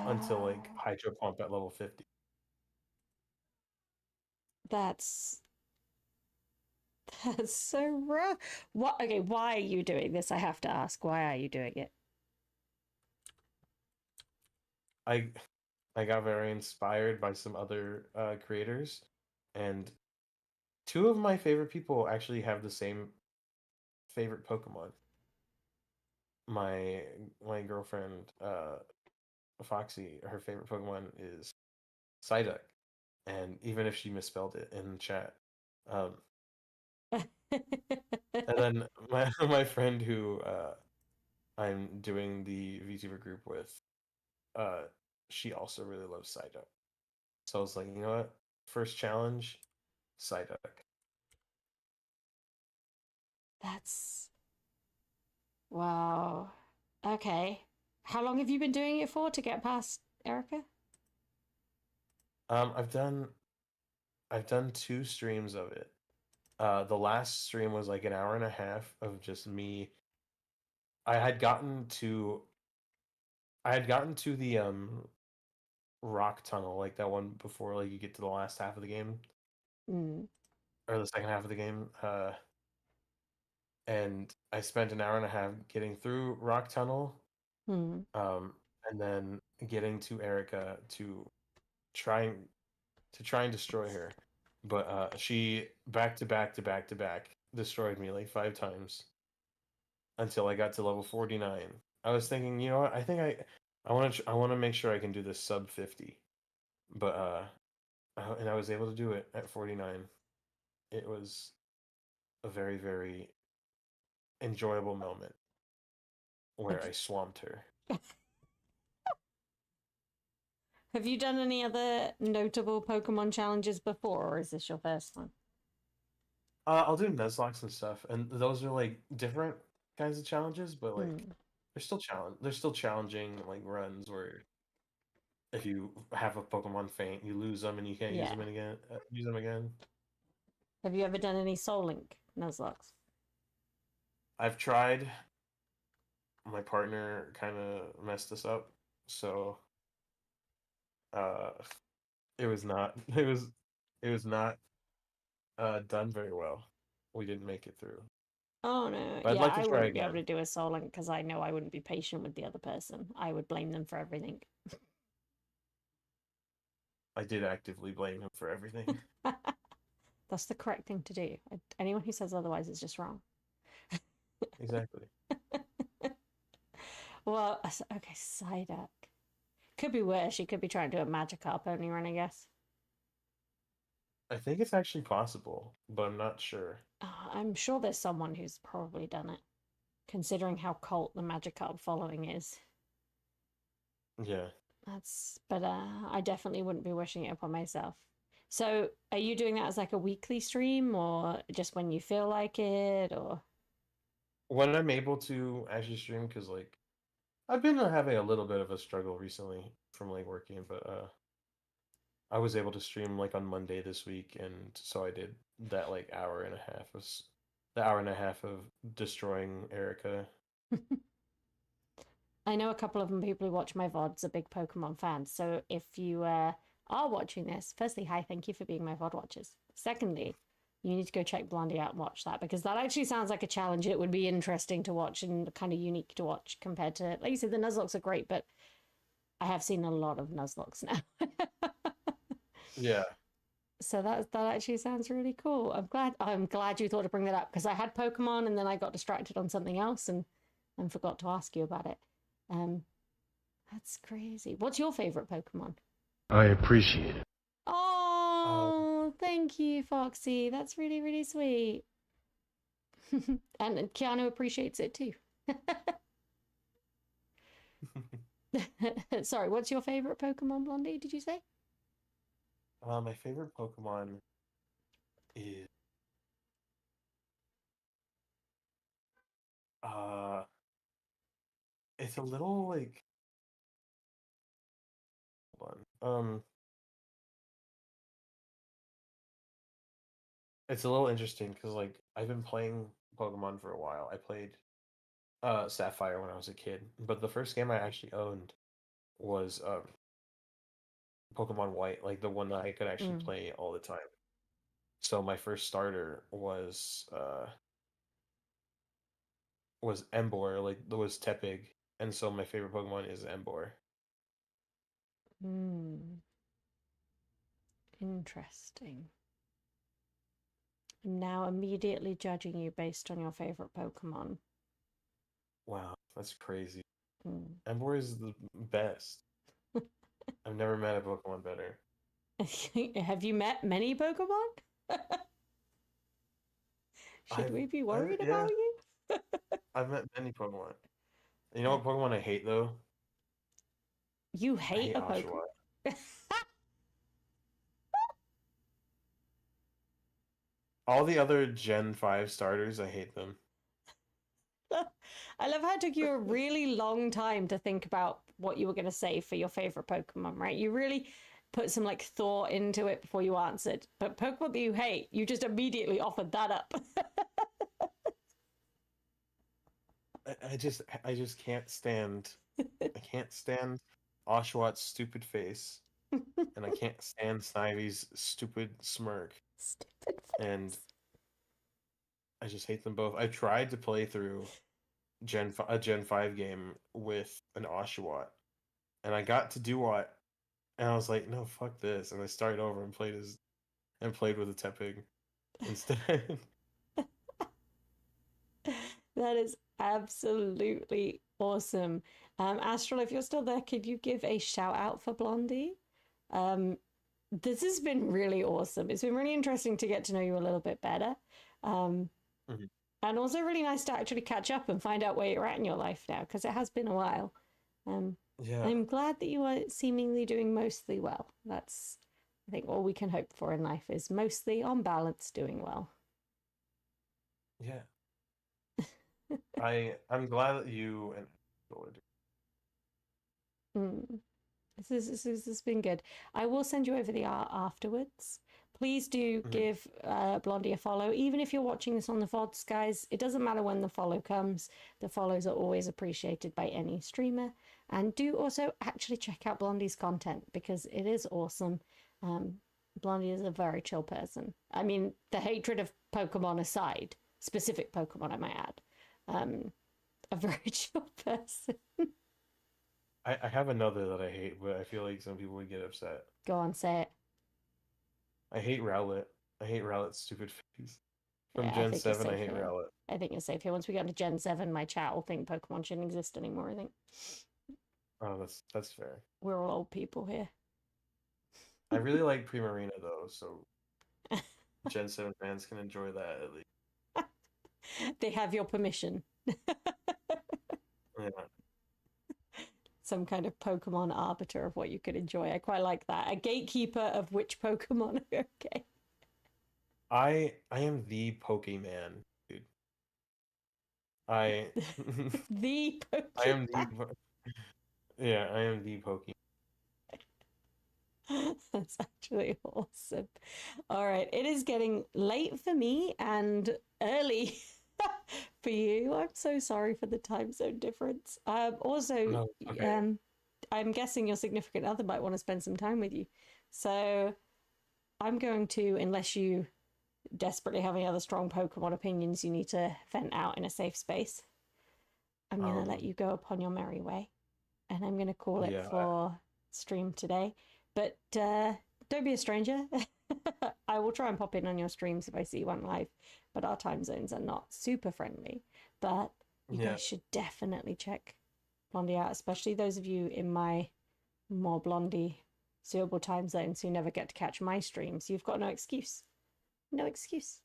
until like Hydro Pump at level 50. That's so rough. What? Okay, why are you doing this? I have to ask. Why are you doing it? I I got very inspired by some other creators, and two of my favorite people actually have the same favorite Pokemon. My girlfriend Foxy, her favorite Pokemon is Psyduck, and even if she misspelled it in chat, um, and then my friend who I'm doing the VTuber group with, uh, she also really loves Psyduck. So I was like, you know what? First challenge, Psyduck. That's wow. Okay. How long have you been doing it for to get past Erica? Um, I've done I've done two streams of it. The last stream was like an hour and a half of just me. I had gotten to I had gotten to the rock tunnel, like that one before like you get to the last half of the game Mm. or the second half of the game. And I spent an hour and a half getting through rock tunnel, Mm. um, and then getting to Erica to try and destroy her. But she back to back to back to back destroyed me like 5 times until I got to level 49. I was thinking, you know what? I think I want to make sure I can do this sub 50. But and I was able to do it at 49. It was a very very enjoyable moment where I swamped her. Have you done any other notable Pokemon challenges before, or is this your first one? I'll do Nuzlocke and stuff, and those are like different kinds of challenges, but like Mm. they're still challenging like runs where if you have a Pokemon faint, you lose them and you can't use Yeah. them again. Use them again. Have you ever done any Soul Link Nuzlocks? I've tried. My partner kind of messed us up, so uh, it was not. It was not done very well. We didn't make it through, Oh no. but I'd Yeah, like to I try wouldn't be able again. to do a Soul Link because I know I wouldn't be patient with the other person. I would blame them for everything. I did actively blame him for everything. That's the correct thing to do. Anyone who says otherwise is just wrong. Exactly. Well, okay, Psyduck. Could be worse. She could be trying to do a Magikarp only run, I guess. I think it's actually possible, but I'm not sure. I'm sure there's someone who's probably done it, considering how cult the Magikarp following is. Yeah. But I definitely wouldn't be wishing it upon myself. So, are you doing that as like a weekly stream or just when you feel like it or? When I'm able to actually stream, because like I've been having a little bit of a struggle recently from like working, but I was able to stream like on Monday this week, and so I did that like hour and a half of the hour and a half of destroying Erica. I know a couple of them people who watch my VODs are big Pokemon fans. So if you are watching this, firstly, hi, thank you for being my VOD watchers. Secondly, you need to go check Blondie out and watch that because that actually sounds like a challenge. It would be interesting to watch and kind of unique to watch compared to, like you said, the Nuzlocks are great, but I have seen a lot of Nuzlocks now. Yeah. So that actually sounds really cool. I'm glad you thought to bring that up because I had Pokemon and then I got distracted on something else and forgot to ask you about it. Um, that's crazy. What's your favorite Pokemon? I appreciate it. Oh, thank you, Foxy. That's really, really sweet. And Keanu appreciates it too. Sorry, what's your favorite Pokemon, Blondie? Did you say? My favorite Pokemon is uh it's a little like hold on. It's a little interesting because like I've been playing Pokemon for a while. I played Sapphire when I was a kid, but the first game I actually owned was Pokemon White, like the one that I could actually Mm. play all the time. So my first starter was Emboar, like was Tepig, and so my favorite Pokemon is Emboar. Hmm. Interesting. I'm now immediately judging you based on your favorite Pokemon. Wow, that's crazy. Mm. Emboar is the best. I've never met a Pokemon better. Have you met many Pokemon? Should we be worried Yeah, about you? I've met many Pokemon. You know what Pokemon I hate though? You I hate hate a Pokemon? Oshawott. All the other Gen 5 starters, I hate them. I love how it took you a really long time to think about what you were going to say for your favorite Pokemon, right? You really put some like thought into it before you answered. But Pokemon that you hate, you just immediately offered that up. I just can't stand Oshawott's stupid face, and I can't stand Snivy's stupid smirk, Stupid and face. I just hate them both. I tried to play through a Gen 5 game with an Oshawott, and I got to Duat, and I was like, no, fuck this, and I started over and played with a Tepig instead. That is absolutely awesome. Astral, if you're still there, could you give a shout out for Blondie? Um, this has been really awesome. It's been really interesting to get to know you a little bit better. Um, Mhm. and also really nice to actually catch up and find out where you're at in your life now, because it has been a while. Um, Yeah, I'm glad that you are seemingly doing mostly well. That's, I think, all we can hope for in life is mostly on balance doing well. yeah. I'm glad that you and Mm. This has been good. I will send you over the art afterwards. Please do Mhm. give Blondie a follow, even if you're watching this on the VODs, guys. It doesn't matter when the follow comes. The follows are always appreciated by any streamer. And do also actually check out Blondie's content because it is awesome. Um, Blondie is a very chill person. I mean, the hatred of Pokemon aside, specific Pokemon, I might add, a very chill person. I have another that I hate, but I feel like some people would get upset. Go on, say it. I hate Rowlet. I hate Rowlet's stupid face. From Yeah, I Gen think you're 7, I safe hate here. Rowlet. I think you're safe here. Once we get to Gen 7, my chat will think Pokemon shouldn't exist anymore, I think. Oh, that's fair. We're all old people here. I really like Primarina though, so Gen 7 fans can enjoy that at least. They have your permission. Yeah. Some kind of Pokemon arbiter of what you could enjoy. I quite like that. A gatekeeper of which Pokemon. Okay. I am the Pokemon, dude. I The I am Pokemon. yeah, I am the Pokemon. That's actually awesome. All right, it is getting late for me and early for you. I'm so sorry for the time zone difference. Also, No, okay. I'm guessing your significant other might want to spend some time with you. So I'm going to, unless you desperately have any other strong Pokemon opinions you need to vent out in a safe space, I'm going to let you go upon your merry way. And I'm going to call it Yeah, for stream today. But don't be a stranger. I will try and pop in on your streams if I see one live, but our time zones are not super friendly. But you yeah. guys should definitely check Blondie out, especially those of you in my more Blondie suitable time zones who never get to catch my streams. You've got no excuse. No excuse.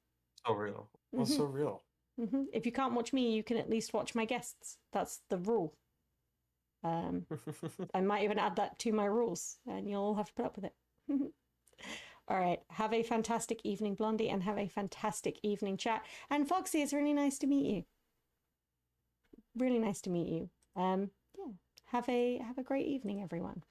So real. Well, Mm-hmm. so real. Mm-hmm. If you can't watch me, you can at least watch my guests. That's the rule. I might even add that to my rules, and you'll all have to put up with it. All right. Have a fantastic evening, Blondie, and have a fantastic evening, chat. And Foxy, it's really nice to meet you. Really nice to meet you. Yeah. Have a great evening, everyone.